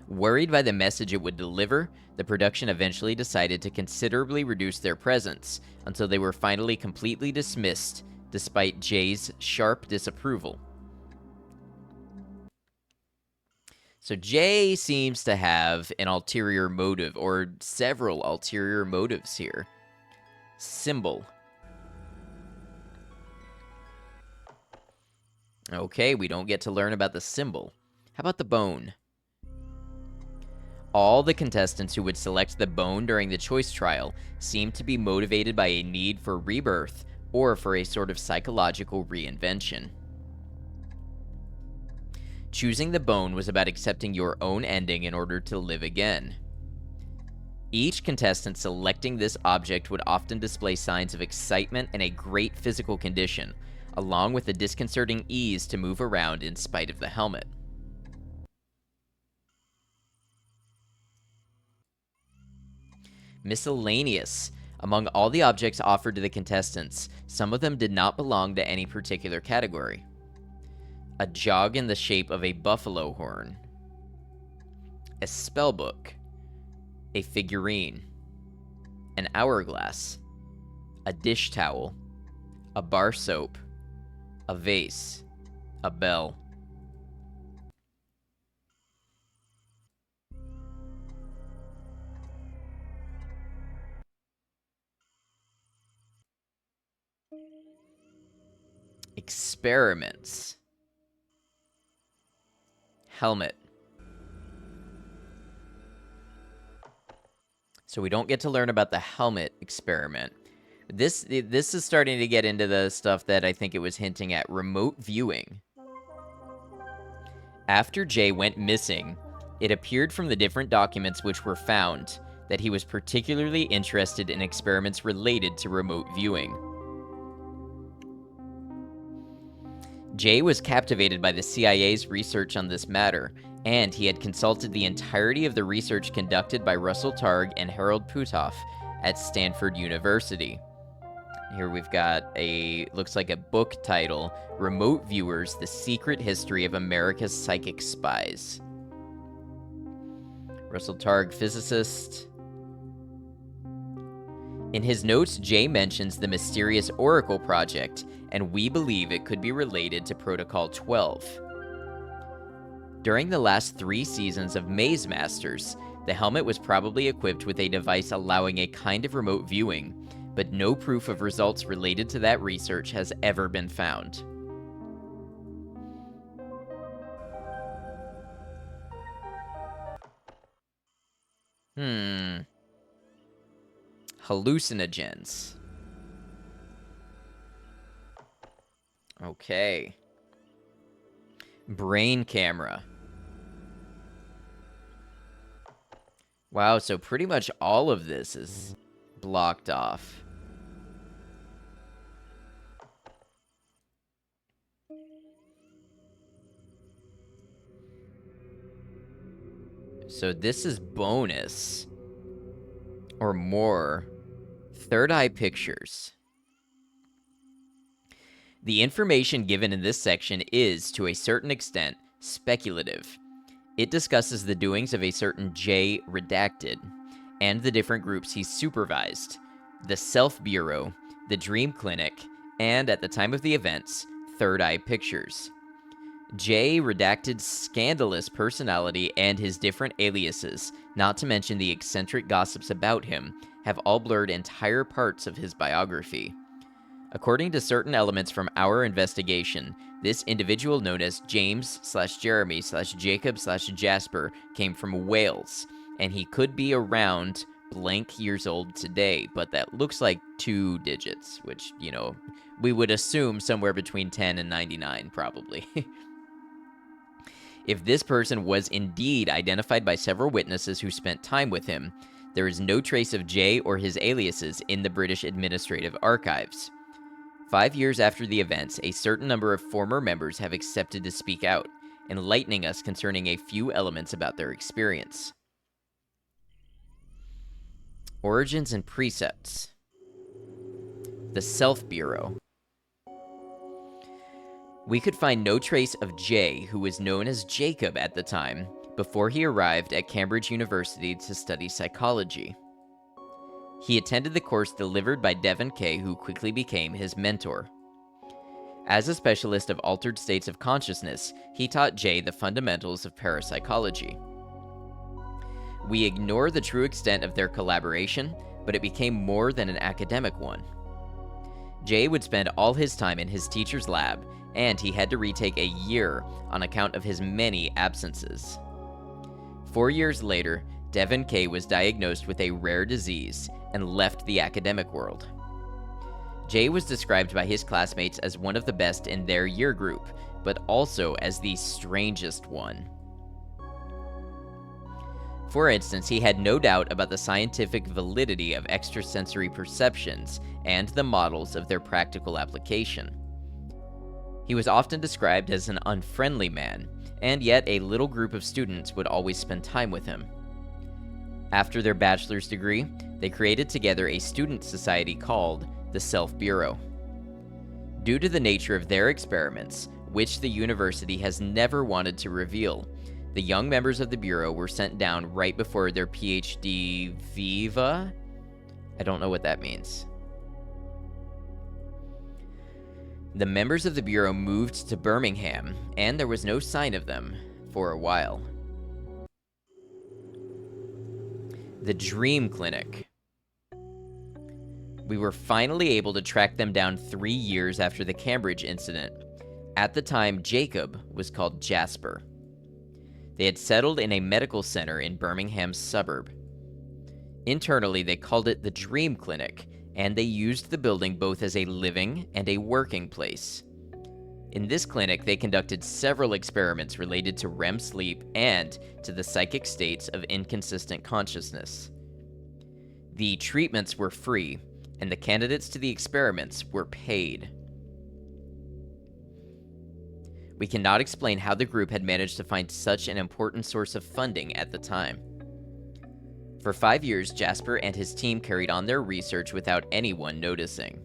Worried by the message it would deliver, the production eventually decided to considerably reduce their presence, until they were finally completely dismissed, despite Jay's sharp disapproval. So Jay seems to have an ulterior motive, or several ulterior motives here. Symbol. Okay, we don't get to learn about the symbol. How about the bone? All the contestants who would select the bone during the choice trial seemed to be motivated by a need for rebirth, or for a sort of psychological reinvention. Choosing the bone was about accepting your own ending in order to live again. Each contestant selecting this object would often display signs of excitement and a great physical condition, along with a disconcerting ease to move around in spite of the helmet. Miscellaneous. Among all the objects offered to the contestants, some of them did not belong to any particular category. A jog in the shape of a buffalo horn, a spellbook, a figurine, an hourglass, a dish towel, a bar soap, a vase, a bell. Experiments. Helmet. So we don't get to learn about the helmet experiment. This is starting to get into the stuff that I think it was hinting at. Remote viewing. After Jay went missing, It appeared from the different documents which were found that he was particularly interested in experiments related to remote viewing. Jay was captivated by the CIA's research on this matter, and he had consulted the entirety of the research conducted by Russell Targ and Harold Puthoff at Stanford University. Here we've got looks like a book title, Remote Viewers, The Secret History of America's Psychic Spies. Russell Targ, physicist. In his notes, Jay mentions the mysterious Oracle project, and we believe it could be related to Protocol 12. During the last 3 seasons of Maze Masters, the helmet was probably equipped with a device allowing a kind of remote viewing, but no proof of results related to that research has ever been found. Hallucinogens. Okay. Brain camera. Wow, so pretty much all of this is blocked off. So this is bonus. Or more. Third eye pictures. The information given in this section is, to a certain extent, speculative. It discusses the doings of a certain J Redacted, and the different groups he supervised, the Self Bureau, the Dream Clinic, and, at the time of the events, Third Eye Pictures. J Redacted's scandalous personality and his different aliases, not to mention the eccentric gossips about him, have all blurred entire parts of his biography. According to certain elements from our investigation, this individual known as James/Jeremy/Jacob/Jasper came from Wales, and he could be around blank years old today, but that looks like 2 digits, which, you know, we would assume somewhere between 10 and 99, probably. If this person was indeed identified by several witnesses who spent time with him, there is no trace of Jay or his aliases in the British Administrative Archives. 5 years after the events, a certain number of former members have accepted to speak out, enlightening us concerning a few elements about their experience. Origins and Precepts. The Self Bureau. We could find no trace of Jay, who was known as Jacob at the time, before he arrived at Cambridge University to study psychology. He attended the course delivered by Devon Kay, who quickly became his mentor. As a specialist of altered states of consciousness, he taught Jay the fundamentals of parapsychology. We ignore the true extent of their collaboration, but it became more than an academic one. Jay would spend all his time in his teacher's lab, and he had to retake a year on account of his many absences. 4 years later, Devon Kay was diagnosed with a rare disease and left the academic world. Jay was described by his classmates as one of the best in their year group, but also as the strangest one. For instance, he had no doubt about the scientific validity of extrasensory perceptions and the models of their practical application. He was often described as an unfriendly man, and yet a little group of students would always spend time with him. After their bachelor's degree, they created together a student society called the Self Bureau. Due to the nature of their experiments, which the university has never wanted to reveal, the young members of the Bureau were sent down right before their PhD Viva? I don't know what that means. The members of the Bureau moved to Birmingham, and there was no sign of them for a while. The Dream Clinic. We were finally able to track them down 3 years after the Cambridge incident. At the time, Jacob was called Jasper. They had settled in a medical center in Birmingham's suburb. Internally, they called it the Dream Clinic, and they used the building both as a living and a working place. In this clinic, they conducted several experiments related to REM sleep and to the psychic states of inconsistent consciousness. The treatments were free, and the candidates to the experiments were paid. We cannot explain how the group had managed to find such an important source of funding at the time. For 5 years, Jasper and his team carried on their research without anyone noticing.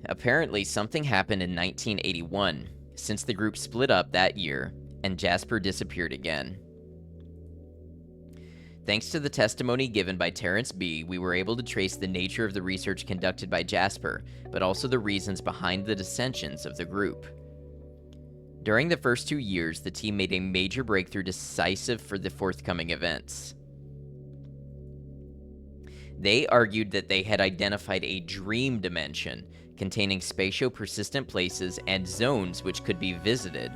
Apparently, something happened in 1981, since the group split up that year, and Jasper disappeared again. Thanks to the testimony given by Terrence B., we were able to trace the nature of the research conducted by Jasper, but also the reasons behind the dissensions of the group. During the first 2 years, the team made a major breakthrough decisive for the forthcoming events. They argued that they had identified a dream dimension containing spatio-persistent places and zones which could be visited.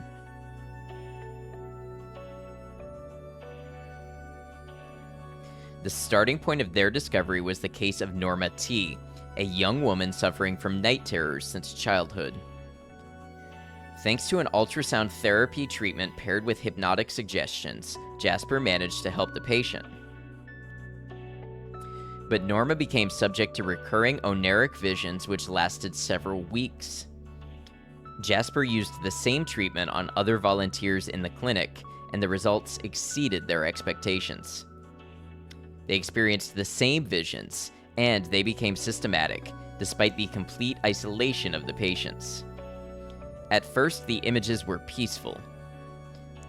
The starting point of their discovery was the case of Norma T., a young woman suffering from night terrors since childhood. Thanks to an ultrasound therapy treatment paired with hypnotic suggestions, Jasper managed to help the patient. But Norma became subject to recurring oniric visions which lasted several weeks. Jasper used the same treatment on other volunteers in the clinic, and the results exceeded their expectations. They experienced the same visions, and they became systematic, despite the complete isolation of the patients. At first, the images were peaceful.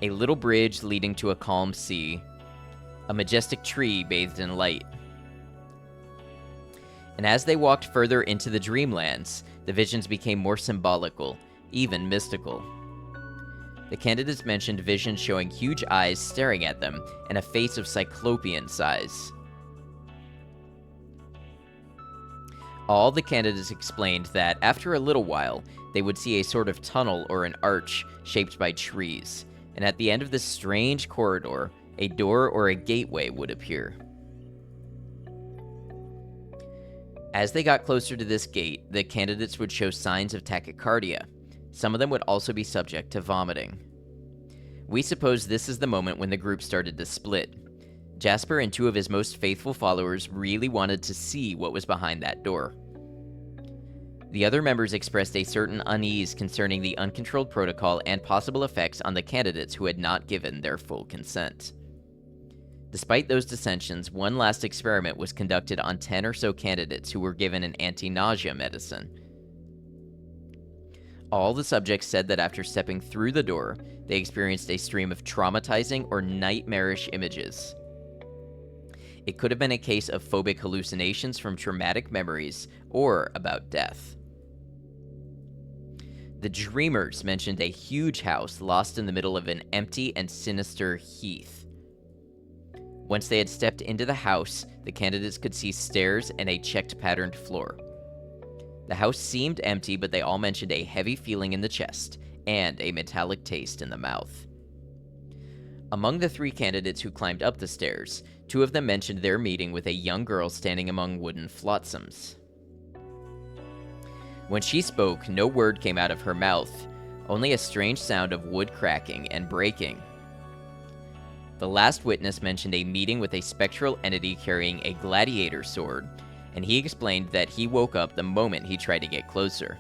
A little bridge leading to a calm sea, a majestic tree bathed in light. And as they walked further into the dreamlands, the visions became more symbolical, even mystical. The candidates mentioned visions showing huge eyes staring at them and a face of cyclopean size. All the candidates explained that after a little while, they would see a sort of tunnel or an arch shaped by trees, and at the end of this strange corridor, a door or a gateway would appear. As they got closer to this gate, the candidates would show signs of tachycardia. Some of them would also be subject to vomiting. We suppose this is the moment when the group started to split. Jasper and 2 of his most faithful followers really wanted to see what was behind that door. The other members expressed a certain unease concerning the uncontrolled protocol and possible effects on the candidates who had not given their full consent. Despite those dissensions, one last experiment was conducted on 10 or so candidates who were given an anti-nausea medicine. All the subjects said that after stepping through the door, they experienced a stream of traumatizing or nightmarish images. It could have been a case of phobic hallucinations from traumatic memories or about death. The dreamers mentioned a huge house lost in the middle of an empty and sinister heath. Once they had stepped into the house, the candidates could see stairs and a checked patterned floor. The house seemed empty, but they all mentioned a heavy feeling in the chest and a metallic taste in the mouth. Among the 3 candidates who climbed up the stairs, 2 of them mentioned their meeting with a young girl standing among wooden flotsams. When she spoke, no word came out of her mouth, only a strange sound of wood cracking and breaking. The last witness mentioned a meeting with a spectral entity carrying a gladiator sword, and he explained that he woke up the moment he tried to get closer.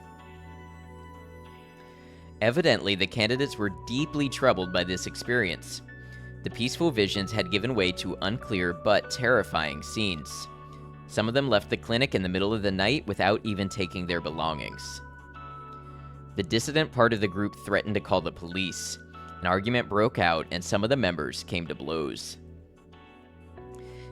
Evidently, the candidates were deeply troubled by this experience. The peaceful visions had given way to unclear but terrifying scenes. Some of them left the clinic in the middle of the night without even taking their belongings. The dissident part of the group threatened to call the police. An argument broke out, and some of the members came to blows.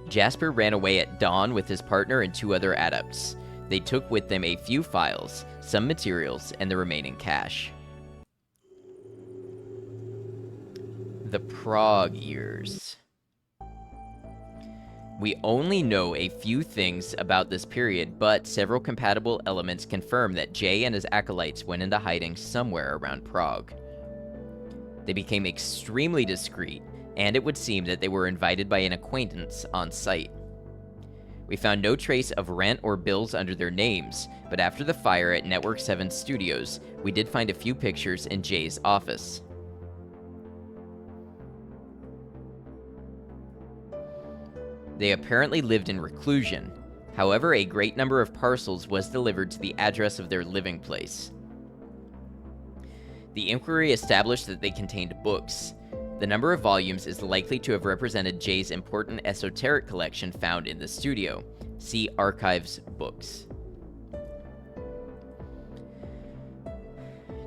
Jasper ran away at dawn with his partner and 2 other adepts. They took with them a few files, some materials, and the remaining cash. The Prague years. We only know a few things about this period, but several compatible elements confirm that Jay and his acolytes went into hiding somewhere around Prague. They became extremely discreet, and it would seem that they were invited by an acquaintance on site. We found no trace of rent or bills under their names, but after the fire at Network 7 Studios, we did find a few pictures in Jay's office. They apparently lived in reclusion. However, a great number of parcels was delivered to the address of their living place. The inquiry established that they contained books. The number of volumes is likely to have represented Jay's important esoteric collection found in the studio. See Archives Books.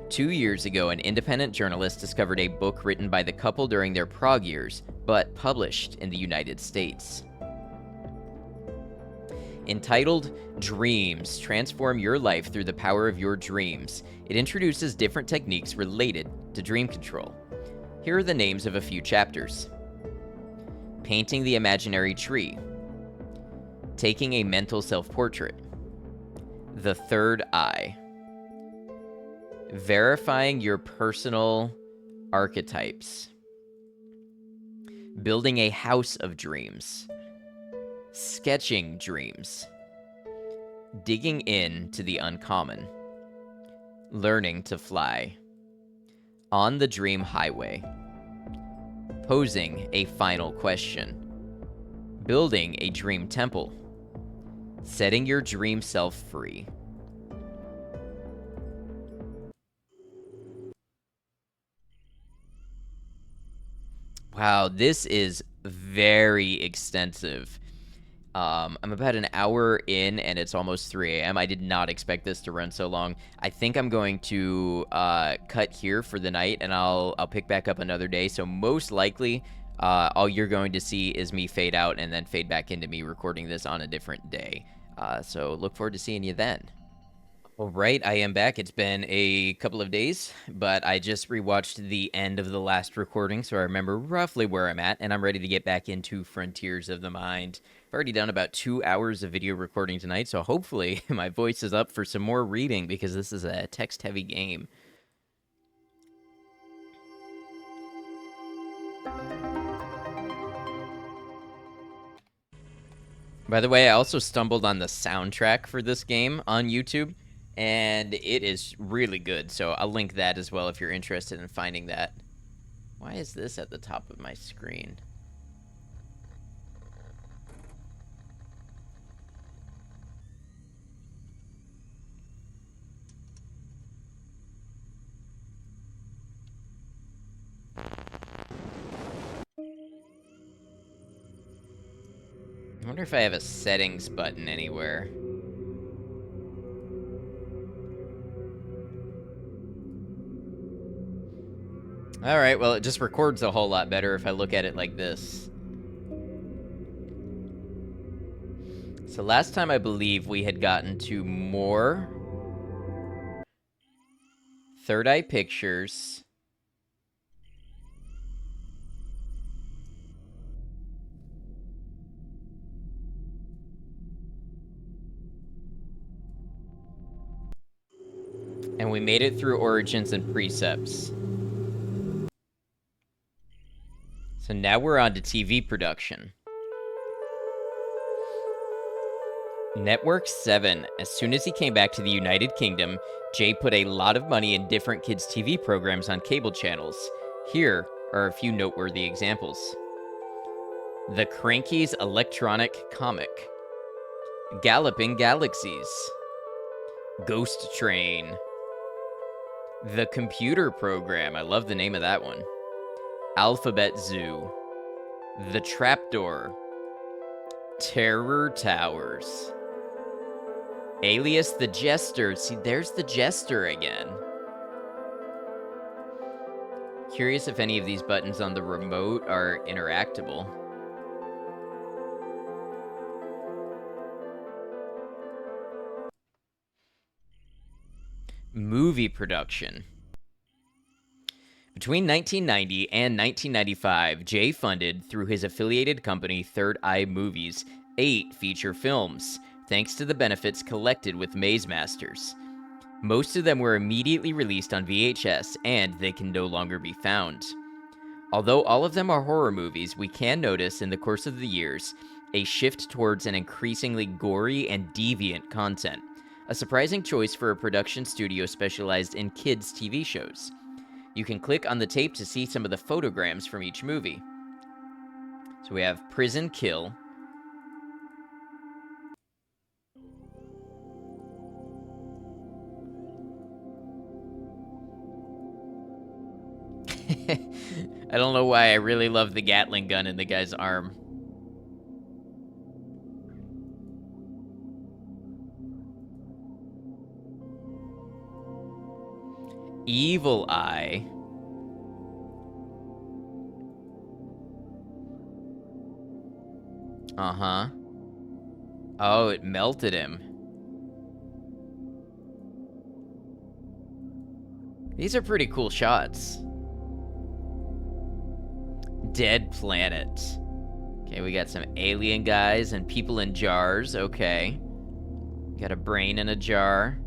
2 years ago, an independent journalist discovered a book written by the couple during their Prague years, but published in the United States. Entitled Dreams, Transform Your Life Through the Power of Your Dreams, it introduces different techniques related to dream control. Here are the names of a few chapters. Painting the Imaginary Tree. Taking a Mental Self-Portrait. The Third Eye. Verifying Your Personal Archetypes. Building a House of Dreams. Sketching Dreams. Digging into the Uncommon. Learning to Fly. On the Dream Highway. Posing a Final Question. Building a Dream Temple. Setting your dream self free. Wow, this is very extensive. I'm about an hour in, and it's almost 3 a.m. I did not expect this to run so long. I think I'm going to cut here for the night, and I'll pick back up another day. So most likely, all you're going to see is me fade out and then fade back into me recording this on a different day. So look forward to seeing you then. All right, I am back. It's been a couple of days, but I just rewatched the end of the last recording, so I remember roughly where I'm at, and I'm ready to get back into Frontiers of the Mind. I've already done about 2 hours of video recording tonight, so hopefully my voice is up for some more reading, because this is a text-heavy game. By the way, I also stumbled on the soundtrack for this game on YouTube, and it is really good, so I'll link that as well if you're interested in finding that. Why is this at the top of my screen? I wonder if I have a settings button anywhere. Alright, well, it just records a whole lot better if I look at it like this. So last time I believe we had gotten to more Third Eye Pictures. And we made it through Origins and Precepts. So now we're on to TV production. Network 7. As soon as he came back to the United Kingdom, Jay put a lot of money in different kids' TV programs on cable channels. Here are a few noteworthy examples. The Cranky's Electronic Comic. Galloping Galaxies. Ghost Train. The Computer Program. I love the name of that one. Alphabet Zoo. The Trapdoor. Terror Towers. Alias the Jester. See, there's the Jester again. Curious if any of these buttons on the remote are interactable. Movie production. Between 1990 and 1995, Jay funded, through his affiliated company Third Eye Movies, 8 feature films, thanks to the benefits collected with Maze Masters. Most of them were immediately released on VHS, and they can no longer be found. Although all of them are horror movies, we can notice in the course of the years a shift towards an increasingly gory and deviant content. A surprising choice for a production studio specialized in kids' TV shows. You can click on the tape to see some of the photograms from each movie. So we have Prison Kill. I don't know why I really love the Gatling gun in the guy's arm. Evil Eye. Uh-huh. Oh, it melted him. These are pretty cool shots. Dead Planet. Okay, we got some alien guys and people in jars. Okay. Got a brain in a jar.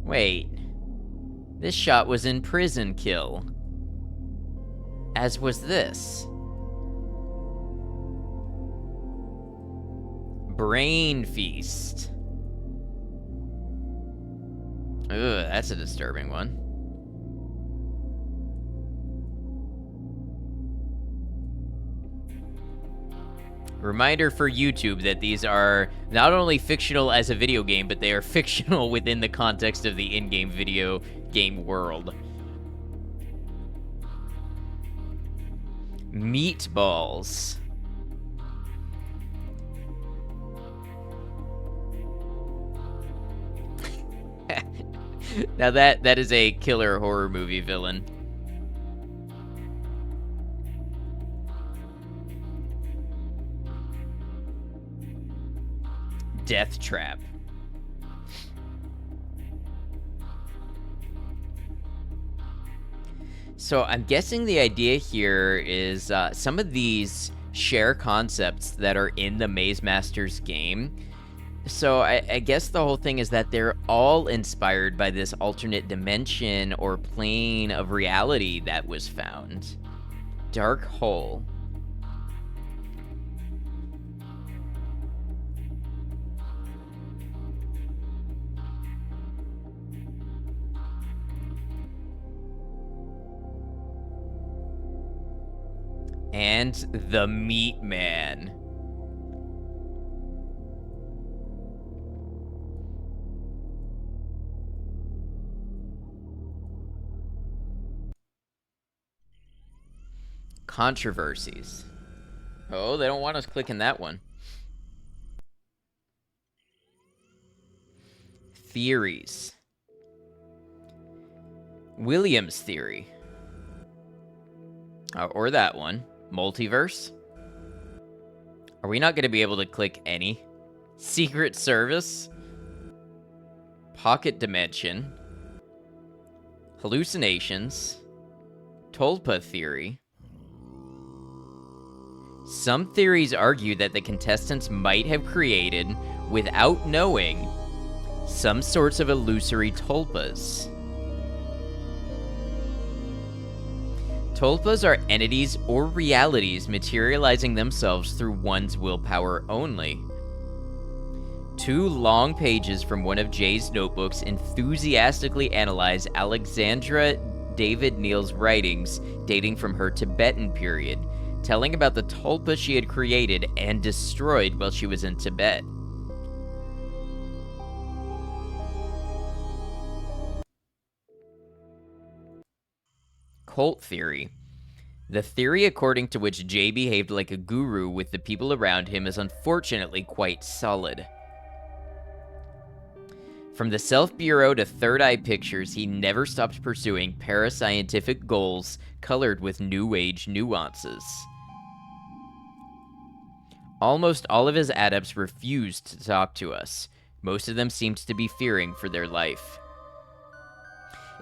Wait. This shot was in Prison Kill. As was this. Brain Feast. Ugh, that's a disturbing one. Reminder for YouTube that these are not only fictional as a video game, but they are fictional within the context of the in-game video game world. Meatballs. Now that is a killer horror movie villain. Death Trap. So I'm guessing the idea here is some of these share concepts that are in the Maze Masters game. So I guess the whole thing is that they're all inspired by this alternate dimension or plane of reality that was found. Dark Hole. And the Meat Man. Controversies. Oh, they don't want us clicking that one. Theories. Williams theory. Or that one. Multiverse. Are we not going to be able to click any? Secret Service. Pocket Dimension. Hallucinations. Tulpa theory. Some theories argue that the contestants might have created, without knowing, some sorts of illusory tulpas. Tulpas are entities or realities materializing themselves through one's willpower only. 2 long pages from one of Jay's notebooks enthusiastically analyze Alexandra David Neal's writings dating from her Tibetan period, telling about the tulpa she had created and destroyed while she was in Tibet. Cult theory. The theory according to which Jay behaved like a guru with the people around him is unfortunately quite solid. From the Self Bureau to Third Eye Pictures, he never stopped pursuing parascientific goals colored with New Age nuances. Almost all of his adepts refused to talk to us. Most of them seemed to be fearing for their life.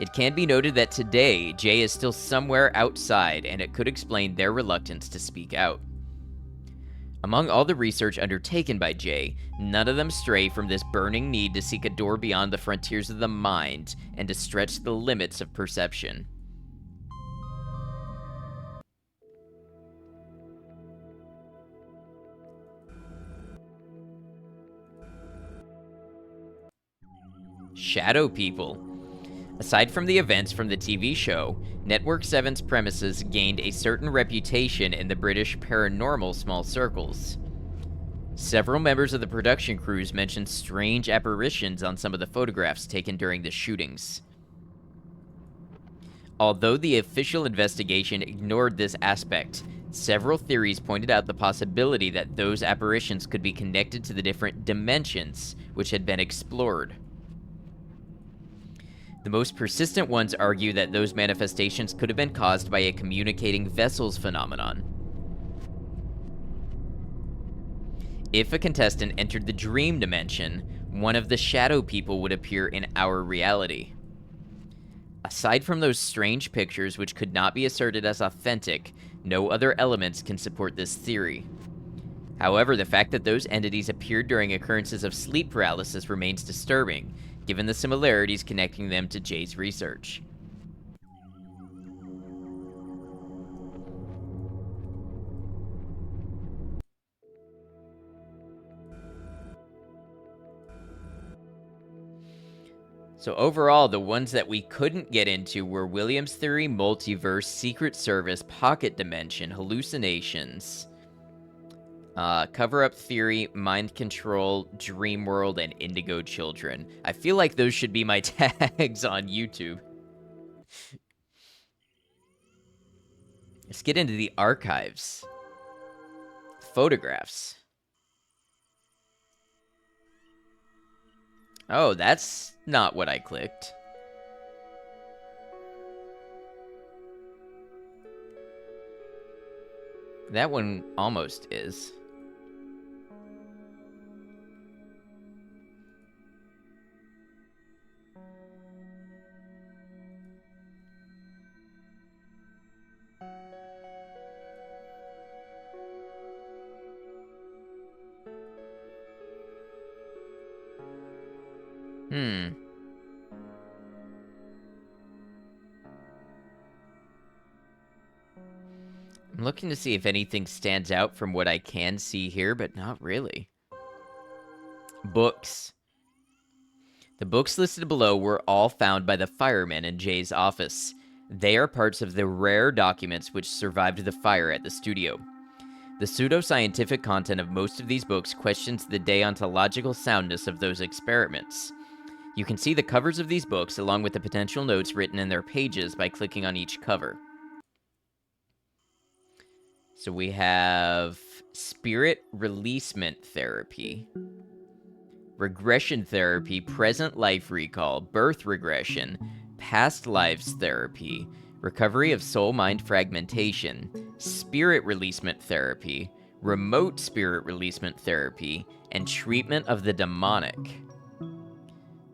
It can be noted that today, Jay is still somewhere outside, and it could explain their reluctance to speak out. Among all the research undertaken by Jay, none of them stray from this burning need to seek a door beyond the frontiers of the mind and to stretch the limits of perception. Shadow people. Aside from the events from the TV show, Network 7's premises gained a certain reputation in the British paranormal small circles. Several members of the production crews mentioned strange apparitions on some of the photographs taken during the shootings. Although the official investigation ignored this aspect, several theories pointed out the possibility that those apparitions could be connected to the different dimensions which had been explored. The most persistent ones argue that those manifestations could have been caused by a communicating vessels phenomenon. If a contestant entered the dream dimension, one of the shadow people would appear in our reality. Aside from those strange pictures which could not be asserted as authentic, no other elements can support this theory. However, the fact that those entities appeared during occurrences of sleep paralysis remains disturbing, given the similarities connecting them to Jay's research. So overall, the ones that we couldn't get into were Williams theory, multiverse, Secret Service, pocket dimension, hallucinations, cover-up theory, mind control, dream world, and indigo children. I feel like those should be my tags on YouTube. Let's get into the archives. Photographs. Oh, that's not what I clicked. That one almost is. I'm looking to see if anything stands out from what I can see here, but not really. Books. The books listed below were all found by the firemen in Jay's office. They are parts of the rare documents which survived the fire at the studio. The pseudoscientific content of most of these books questions the deontological soundness of those experiments. You can see the covers of these books along with the potential notes written in their pages by clicking on each cover. So we have spirit releasement therapy, regression therapy, present life recall, birth regression, past lives therapy, recovery of soul-mind fragmentation, spirit releasement therapy, remote spirit releasement therapy, and treatment of the demonic.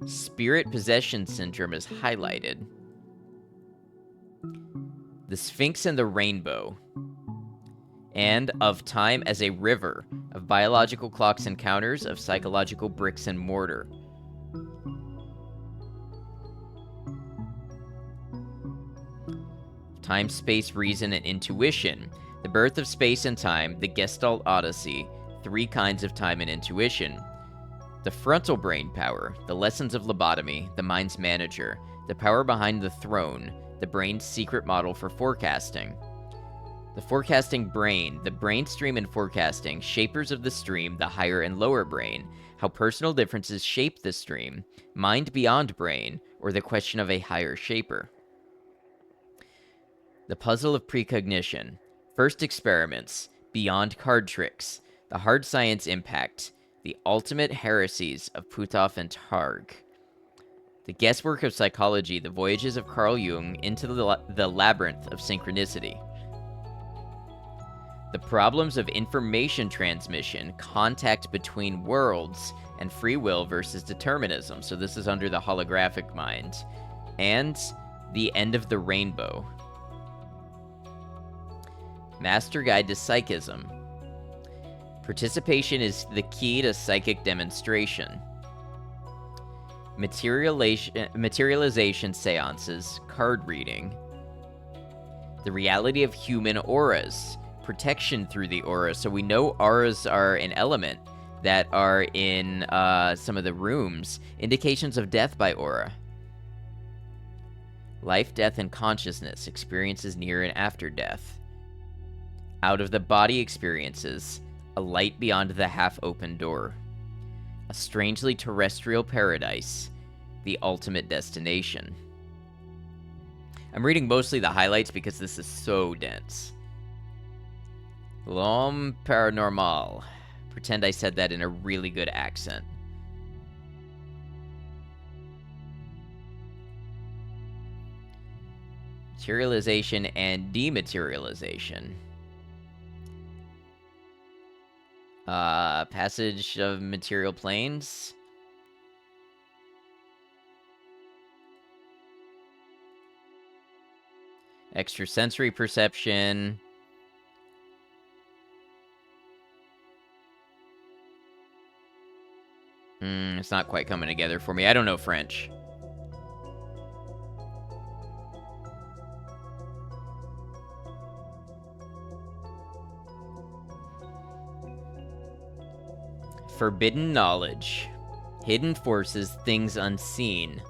Spirit possession syndrome is highlighted. The Sphinx and the Rainbow. And of time as a river, of biological clocks encounters, of psychological bricks and mortar. Time, space, reason, and intuition. The birth of space and time, the Gestalt Odyssey, 3 kinds of time and intuition. The frontal brain power, the lessons of lobotomy, the mind's manager, the power behind the throne, the brain's secret model for forecasting. The forecasting brain, the brain stream and forecasting, shapers of the stream, the higher and lower brain, how personal differences shape the stream, mind beyond brain, or the question of a higher shaper. The puzzle of precognition, first experiments, beyond card tricks, the hard science impact, the ultimate heresies of Puthoff and Targ. The guesswork of psychology, the voyages of Carl Jung into the labyrinth of synchronicity. The problems of information transmission, contact between worlds, and free will versus determinism. So this is under the holographic mind. And the end of the rainbow. Master Guide to Psychism. Participation is the key to psychic demonstration. Materialization seances, card reading. The reality of human auras. Protection through the aura. So we know auras are an element. that are in some of the rooms. Indications of death by aura. Life, death, and consciousness. Experiences near and after death. Out of the body experiences. A light beyond the half-open door. A strangely terrestrial paradise. The ultimate destination. I'm reading mostly the highlights because this is so dense. L'homme paranormal. Pretend I said that in a really good accent. Materialization and dematerialization. Passage of material planes. Extrasensory perception. It's not quite coming together for me. I don't know French. Forbidden knowledge. Hidden forces, things unseen.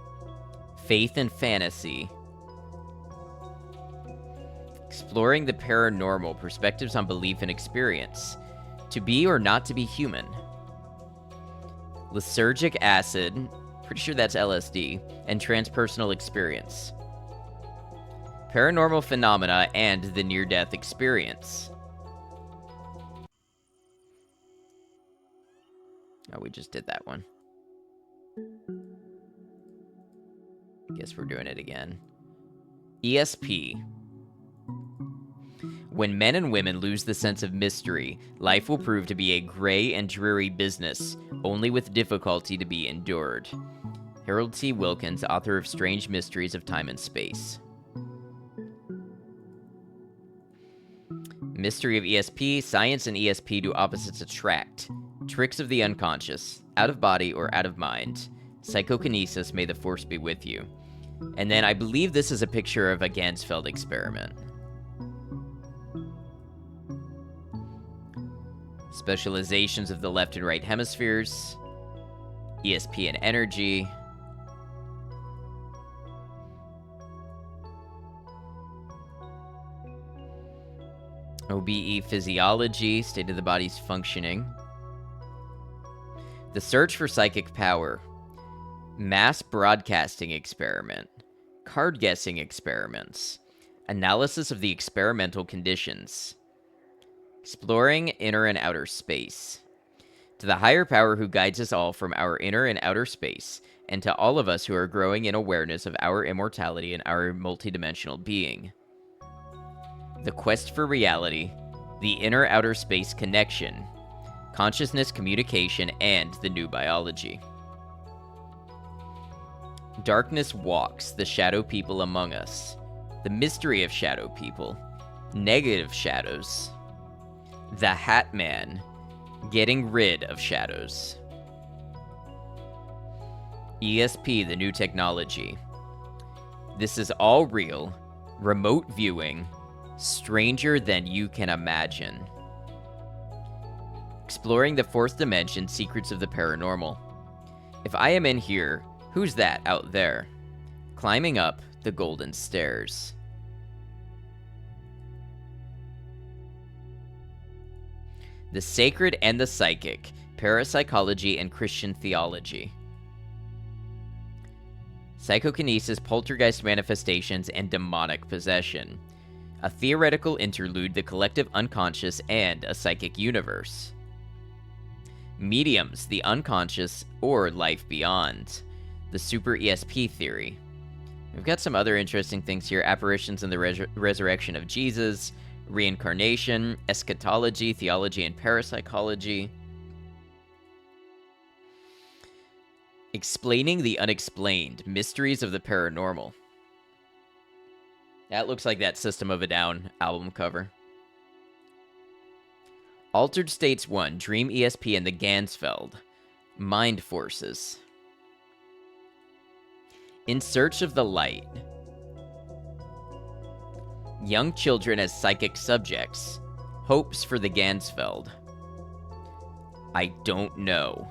Faith and fantasy. Exploring the paranormal, perspectives on belief and experience. To be or not to be human. Lysergic acid, pretty sure that's LSD, and transpersonal experience. Paranormal phenomena and the near-death experience. Oh, we just did that one. Guess we're doing it again. ESP. When men and women lose the sense of mystery, life will prove to be a gray and dreary business, only with difficulty to be endured. Harold T. Wilkins, author of Strange Mysteries of Time and Space. Mystery of ESP. Science and ESP do opposites attract. Tricks of the unconscious. Out of body or out of mind. Psychokinesis, may the force be with you. And then I believe this is a picture of a Ganzfeld experiment. Specializations of the left and right hemispheres. ESP and energy. OBE physiology, state of the body's functioning. The search for psychic power. Mass broadcasting experiment. Card guessing experiments. Analysis of the experimental conditions. Exploring inner and outer space. To the higher power who guides us all from our inner and outer space, and to all of us who are growing in awareness of our immortality and our multidimensional being. The quest for reality, the inner-outer space connection, consciousness communication, and the new biology. Darkness walks, the shadow people among us. The mystery of shadow people. Negative shadows. The Hat Man, getting rid of shadows. ESP, the new technology. This is all real, remote viewing, stranger than you can imagine. Exploring the fourth dimension, secrets of the paranormal. If I am in here, who's that out there? Climbing up the golden stairs. The sacred and the psychic, parapsychology and Christian theology. Psychokinesis, poltergeist manifestations, and demonic possession. A theoretical interlude, the collective unconscious, and a psychic universe. Mediums, the unconscious, or life beyond. The super ESP theory. We've got some other interesting things here. Apparitions in the resurrection of Jesus. Reincarnation, eschatology, theology, and parapsychology. Explaining the unexplained, mysteries of the paranormal. That looks like that System of a Down album cover. Altered States 1, Dream ESP and the Ganzfeld. Mind Forces. In Search of the Light. Young children as psychic subjects. Hopes for the Ganzfeld. I don't know.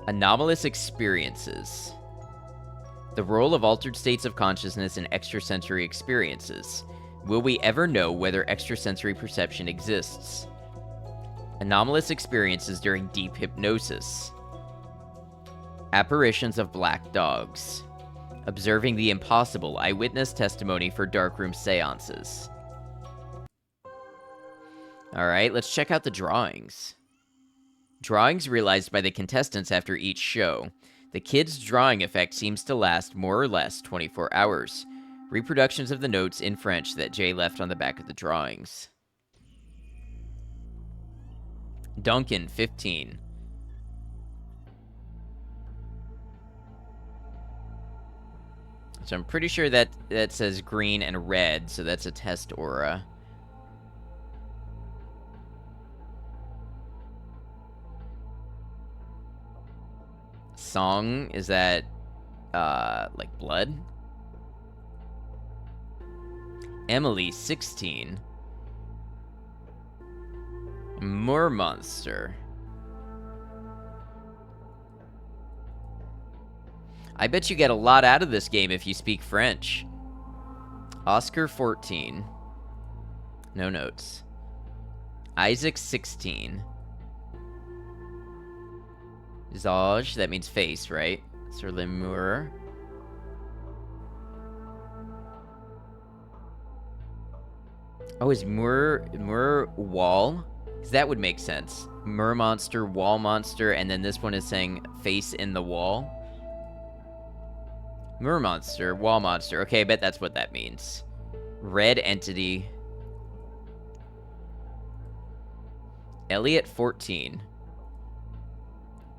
Anomalous experiences. The role of altered states of consciousness in extrasensory experiences. Will we ever know whether extrasensory perception exists? Anomalous experiences during deep hypnosis. Apparitions of black dogs. Observing the impossible. Eyewitness testimony for darkroom seances. Alright, let's check out the drawings. Drawings realized by the contestants after each show. The kids' drawing effect seems to last more or less 24 hours. Reproductions of the notes in French that Jay left on the back of the drawings. Duncan, 15. So I'm pretty sure that says green and red, so that's a test aura. Song, is that, like blood? Emily, 16. Monster. I bet you get a lot out of this game if you speak French. Oscar, 14. No notes. Isaac, 16. Zage, that means face, right? Sur le mur. Oh, is mur wall? Because that would make sense. Mur monster, wall monster, and then this one is saying face in the wall. Mur monster, wall monster. Okay, I bet that's what that means. Red entity. Elliot, 14.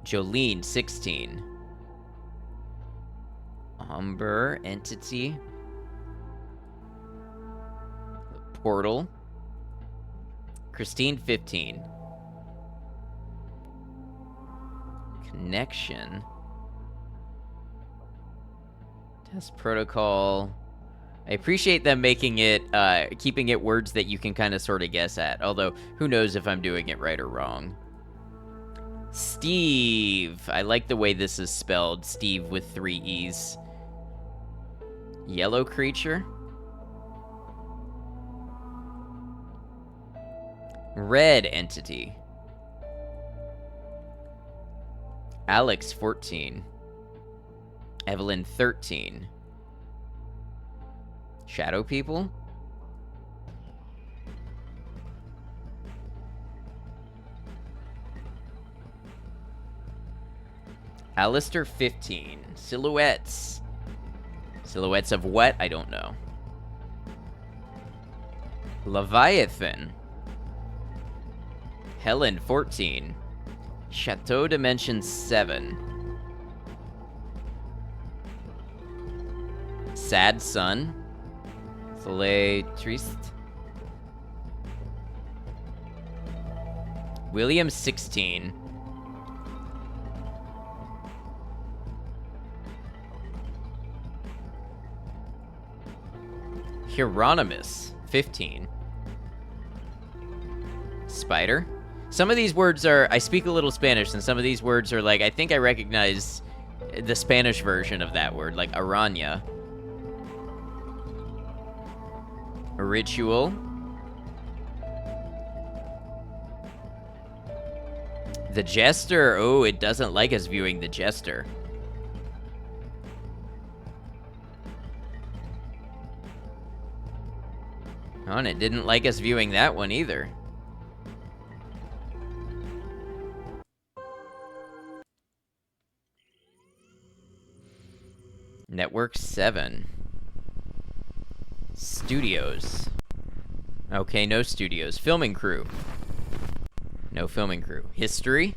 Jolene, 16. Umber entity. Portal. Christine, 15. Connection. Test protocol. I appreciate them making it, keeping it words that you can kind of sort of guess at. Although, who knows if I'm doing it right or wrong. Steve. I like the way this is spelled. Steve with 3 E's. Yellow creature. Red entity. Alex, 14. Evelyn, 13. Shadow people? Alistair, 15. Silhouettes. Silhouettes of what? I don't know. Leviathan. Helen, 14. Chateau Dimension 7. Sad Sun. Soleil Triste. William, 16. Hieronymus, 15. Spider. Some of these words are, I speak a little Spanish, and some of these words are like, I think I recognize the Spanish version of that word, like araña. A ritual. The Jester. Oh, it doesn't like us viewing the Jester. Oh, and it didn't like us viewing that one either. Network 7. Studios. Okay, no studios. Filming crew. No filming crew. History.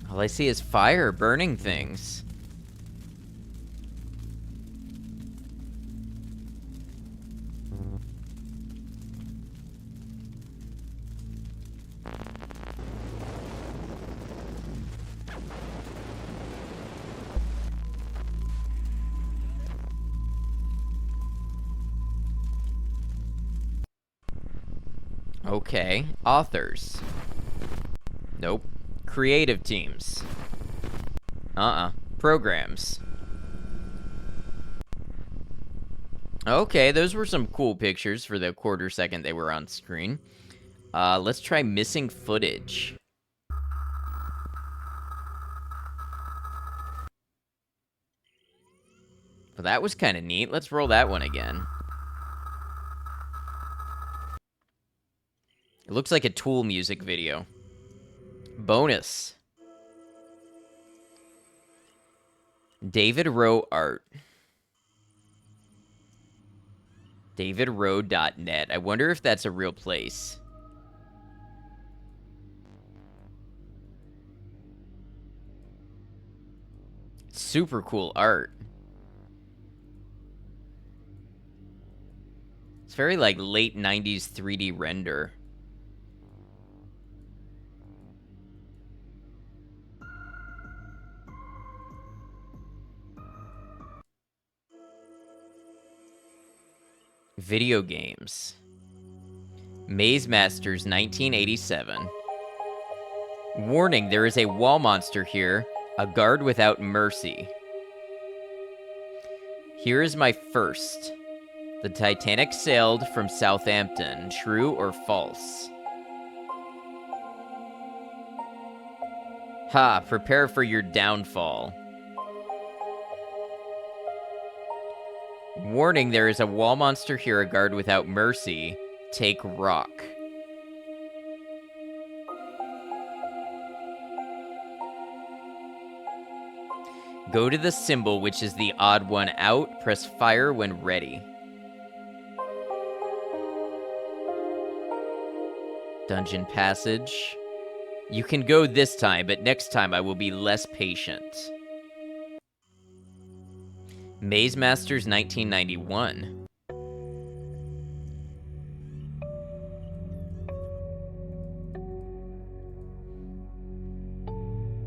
All I see is fire burning things. Okay. Authors. Nope. Creative teams. Programs. Okay, those were some cool pictures for the quarter second they were on screen. Let's try missing footage. Well, that was kind of neat. Let's roll that one again. It looks like a Tool music video. Bonus. David Rowe art. DavidRowe.net. I wonder if that's a real place. Super cool art. It's very like late 90s 3D render. Video games. Maze Masters 1987. Warning, there is a wall monster here. A guard without mercy. Here is my first. The Titanic sailed from Southampton. True or false? Ha, prepare for your downfall. Warning, there is a wall monster here, a guard without mercy. Take rock. Go to the symbol, which is the odd one out. Press fire when ready. Dungeon passage. You can go this time, but next time I will be less patient. Maze Masters 1991.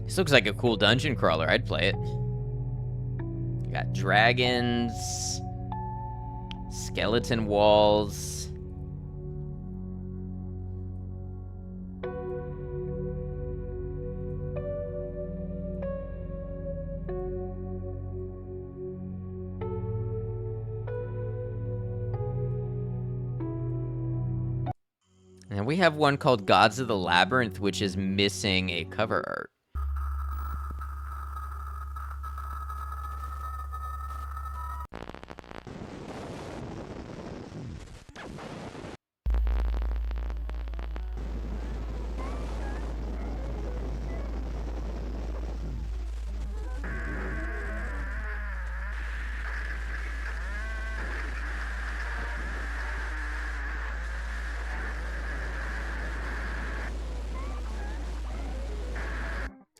This looks like a cool dungeon crawler. I'd play it. You got dragons, skeleton walls. And we have one called Gods of the Labyrinth, which is missing a cover art.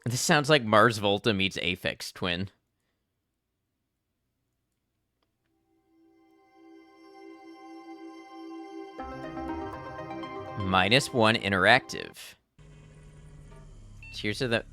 This sounds like Mars Volta meets Aphex Twin. -1 interactive. Cheers to the...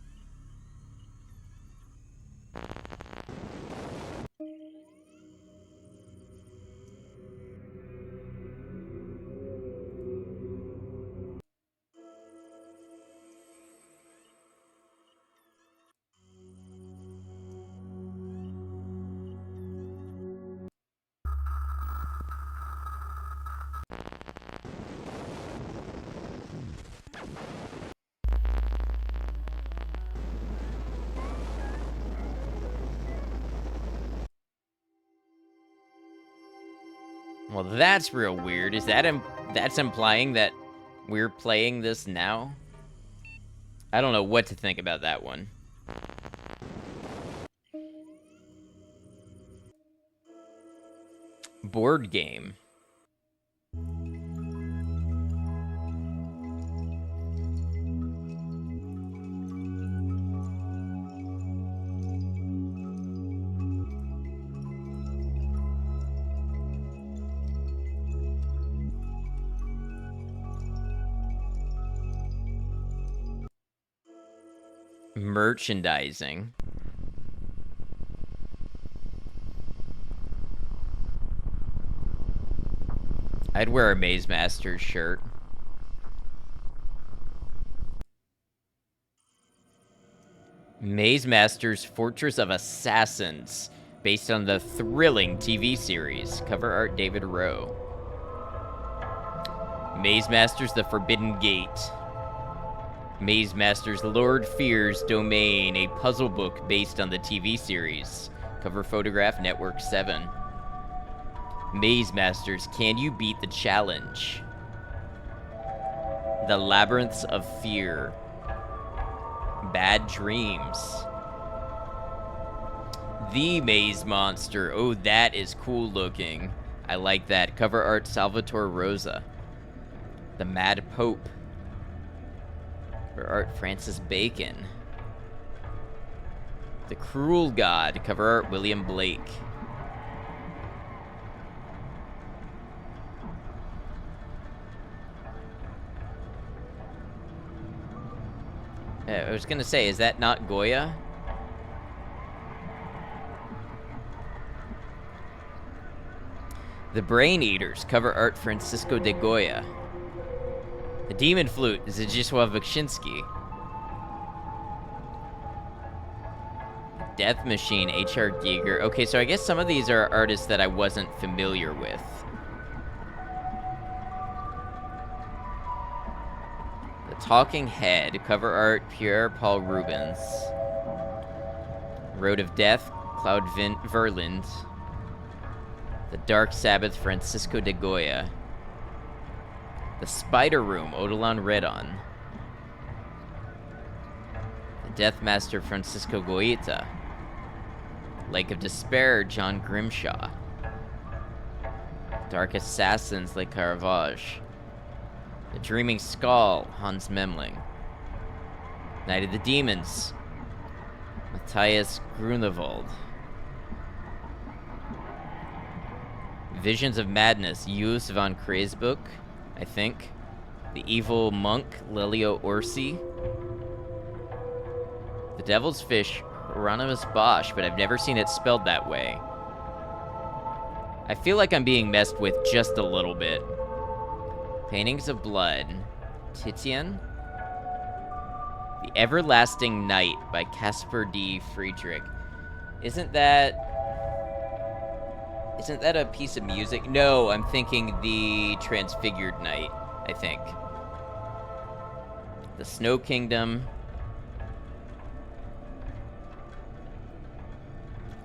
Well, that's real weird. Is that that's implying that we're playing this now? I don't know what to think about that one. Board game. Merchandising. I'd wear a Maze Masters shirt. Maze Master's Fortress of Assassins, based on the thrilling TV series. Cover art David Rowe. Maze Master's The Forbidden Gate. Maze Master's Lord Fear's Domain, a puzzle book based on the TV series. Cover photograph Network 7. Maze Masters, Can You Beat the Challenge? The Labyrinths of Fear. Bad Dreams. The Maze Monster. Oh, that is cool looking. I like that. Cover art Salvatore Rosa. The Mad Pope. Cover art Francis Bacon. The Cruel God. Cover art William Blake. I was gonna say, is that not Goya? The Brain Eaters, cover art Francisco de Goya. The Demon Flute, Zdzisław Beksiński. Death Machine, H.R. Giger. Okay, so I guess some of these are artists that I wasn't familiar with. Talking Head, cover art Pierre Paul Rubens. Road of Death, Claude Verland. The Dark Sabbath, Francisco de Goya. The Spider Room, Odilon Redon. The Death Master, Francisco Goita. Lake of Despair, John Grimshaw. Dark Assassins, Le Caravage. The Dreaming Skull, Hans Memling. Night of the Demons, Matthias Grunewald. Visions of Madness, Jus van Kreisbuck, I think. The Evil Monk, Lelio Orsi. The Devil's Fish, Hieronymus Bosch, but I've never seen it spelled that way. I feel like I'm being messed with just a little bit. Paintings of Blood, Titian. The Everlasting Night by Caspar D. Friedrich. Isn't that a piece of music? No, I'm thinking the Transfigured Night, I think. The Snow Kingdom.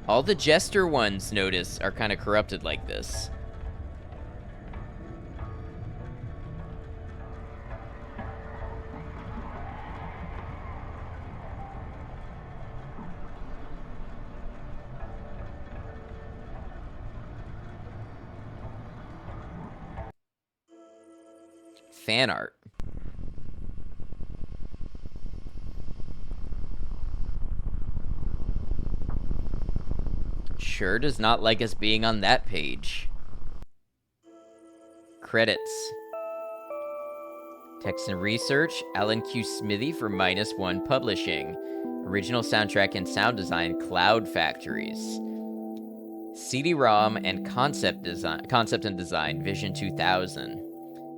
All the Jester ones, notice, are kind of corrupted like this. Fan art. Sure does not like us being on that page. Credits. Text and research, Alan Q. Smithy for -1 Publishing. Original soundtrack and sound design, Cloud Factories. CD-ROM and concept and design, Vision 2000.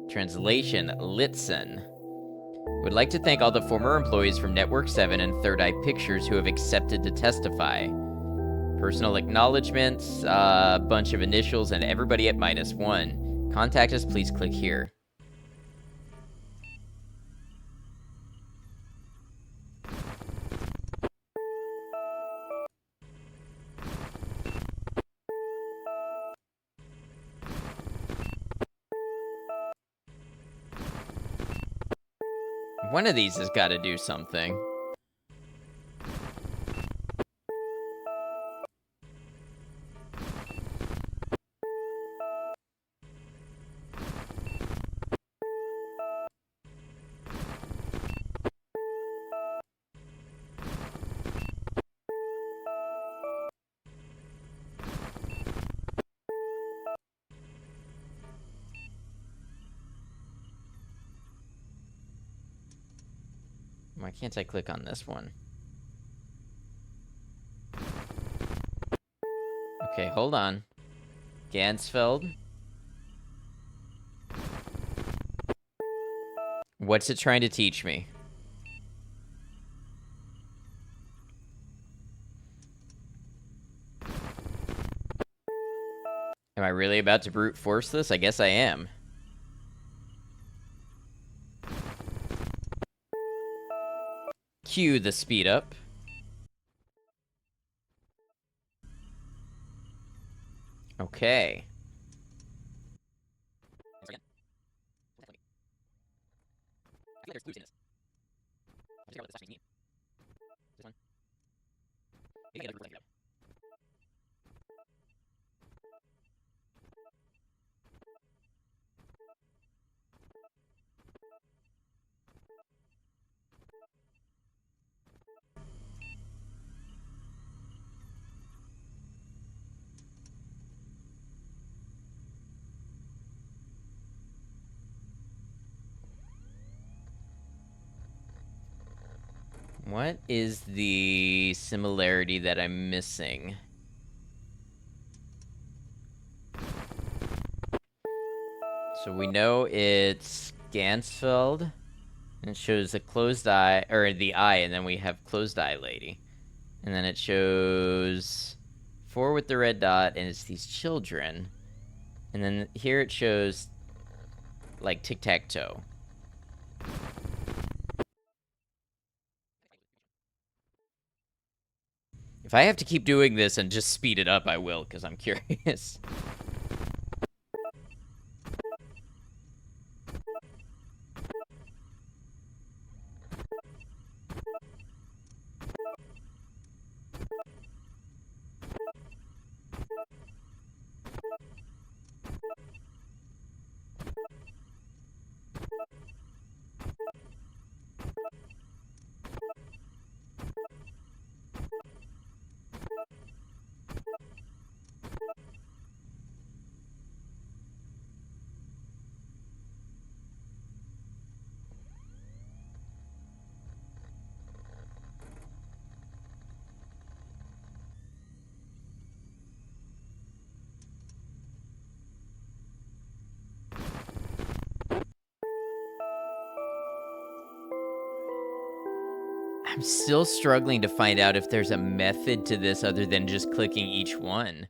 Translation, Litson. Would like to thank all the former employees from Network 7 and Third Eye Pictures who have accepted to testify. Personal acknowledgements, a bunch of initials, and everybody at -1. Contact us, please click here. One of these has got to do something. Why can't I click on this one? Okay, hold on. Gansfeld. What's it trying to teach me? really about to brute force this? I guess I am. Cue the speed up. Okay. What is the similarity that I'm missing? So we know it's Gansfeld, and it shows a closed eye, or the eye, and then we have closed eye lady. And then it shows 4 with the red dot, and it's these children. And then here it shows, like, tic-tac-toe. If I have to keep doing this and just speed it up, I will, because I'm curious. I'm still struggling to find out if there's a method to this other than just clicking each one.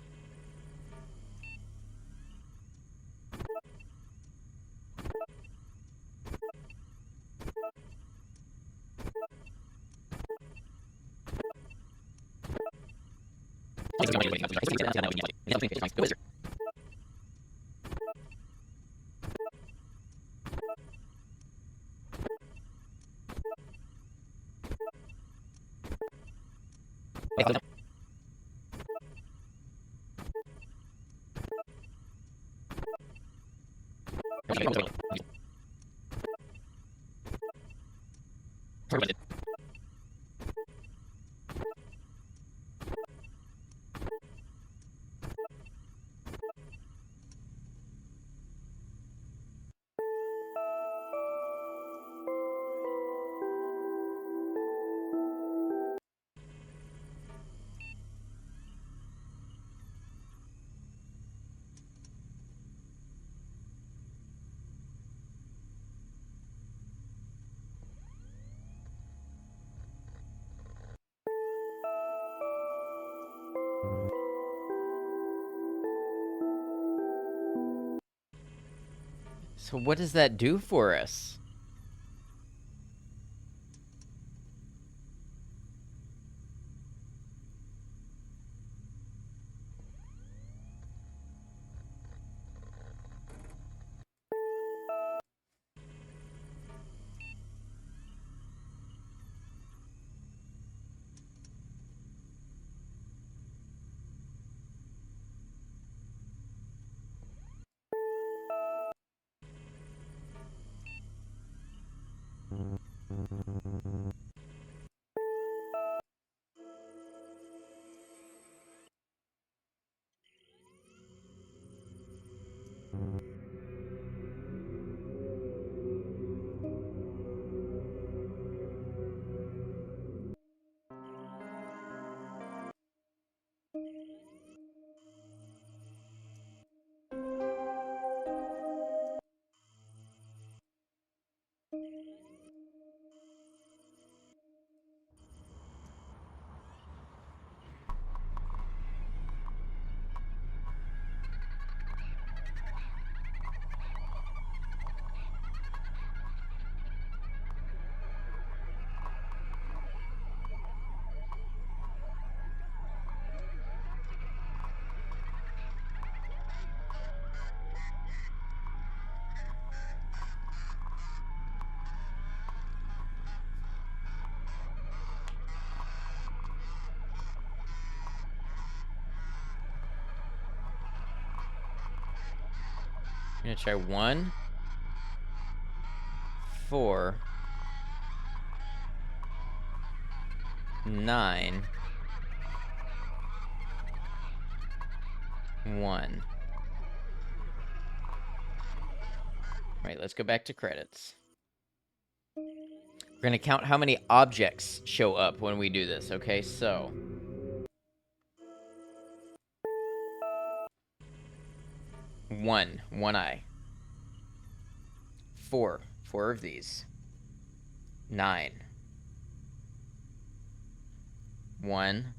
So what does that do for us? gonna try 1, 4, 9, 1. All right, let's go back to credits. We're gonna count how many objects show up when we do this, okay? So 1 eye. 4 of these. 9. 1.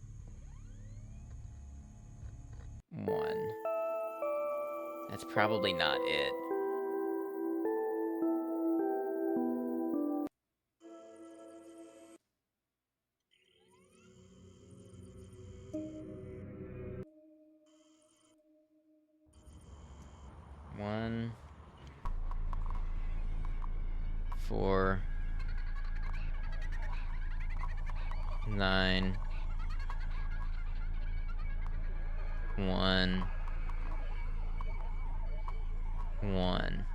1. That's probably not it. One, 4, 9, 1, 1.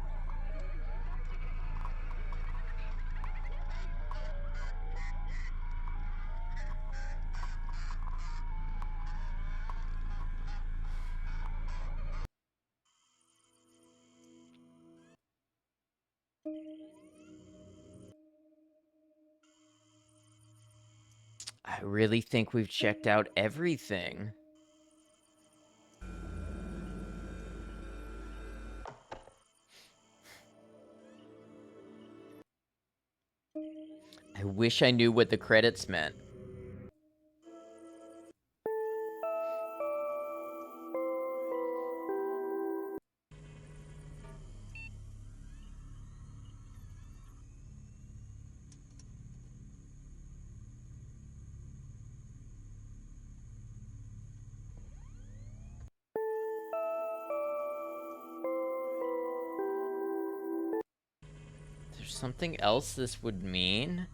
I really think we've checked out everything. I wish I knew what the credits meant. There's something else this would mean?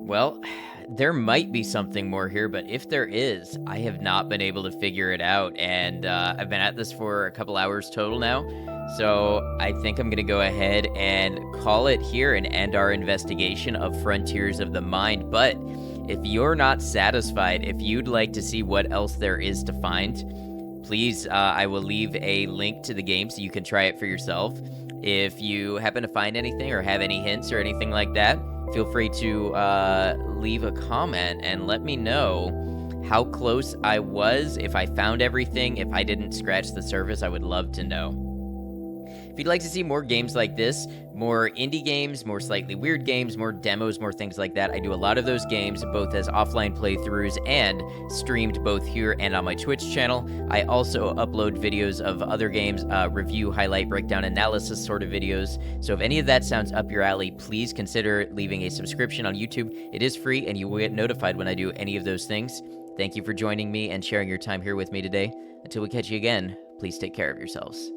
Well, there might be something more here, but if there is, I have not been able to figure it out, and I've been at this for a couple hours total now, so I think I'm going to go ahead and call it here and end our investigation of Frontiers of the Mind. But if you're not satisfied, if you'd like to see what else there is to find, please, I will leave a link to the game so you can try it for yourself. If you happen to find anything or have any hints or anything like that, feel free to leave a comment and let me know how close I was, if I found everything, if I didn't scratch the surface. I would love to know. If you'd like to see more games like this, more indie games, more slightly weird games, more demos, more things like that, I do a lot of those games both as offline playthroughs and streamed both here and on my Twitch channel. I also upload videos of other games, review, highlight, breakdown, analysis sort of videos. So if any of that sounds up your alley, please consider leaving a subscription on YouTube. It is free and you will get notified when I do any of those things. Thank you for joining me and sharing your time here with me today. Until we catch you again, please take care of yourselves.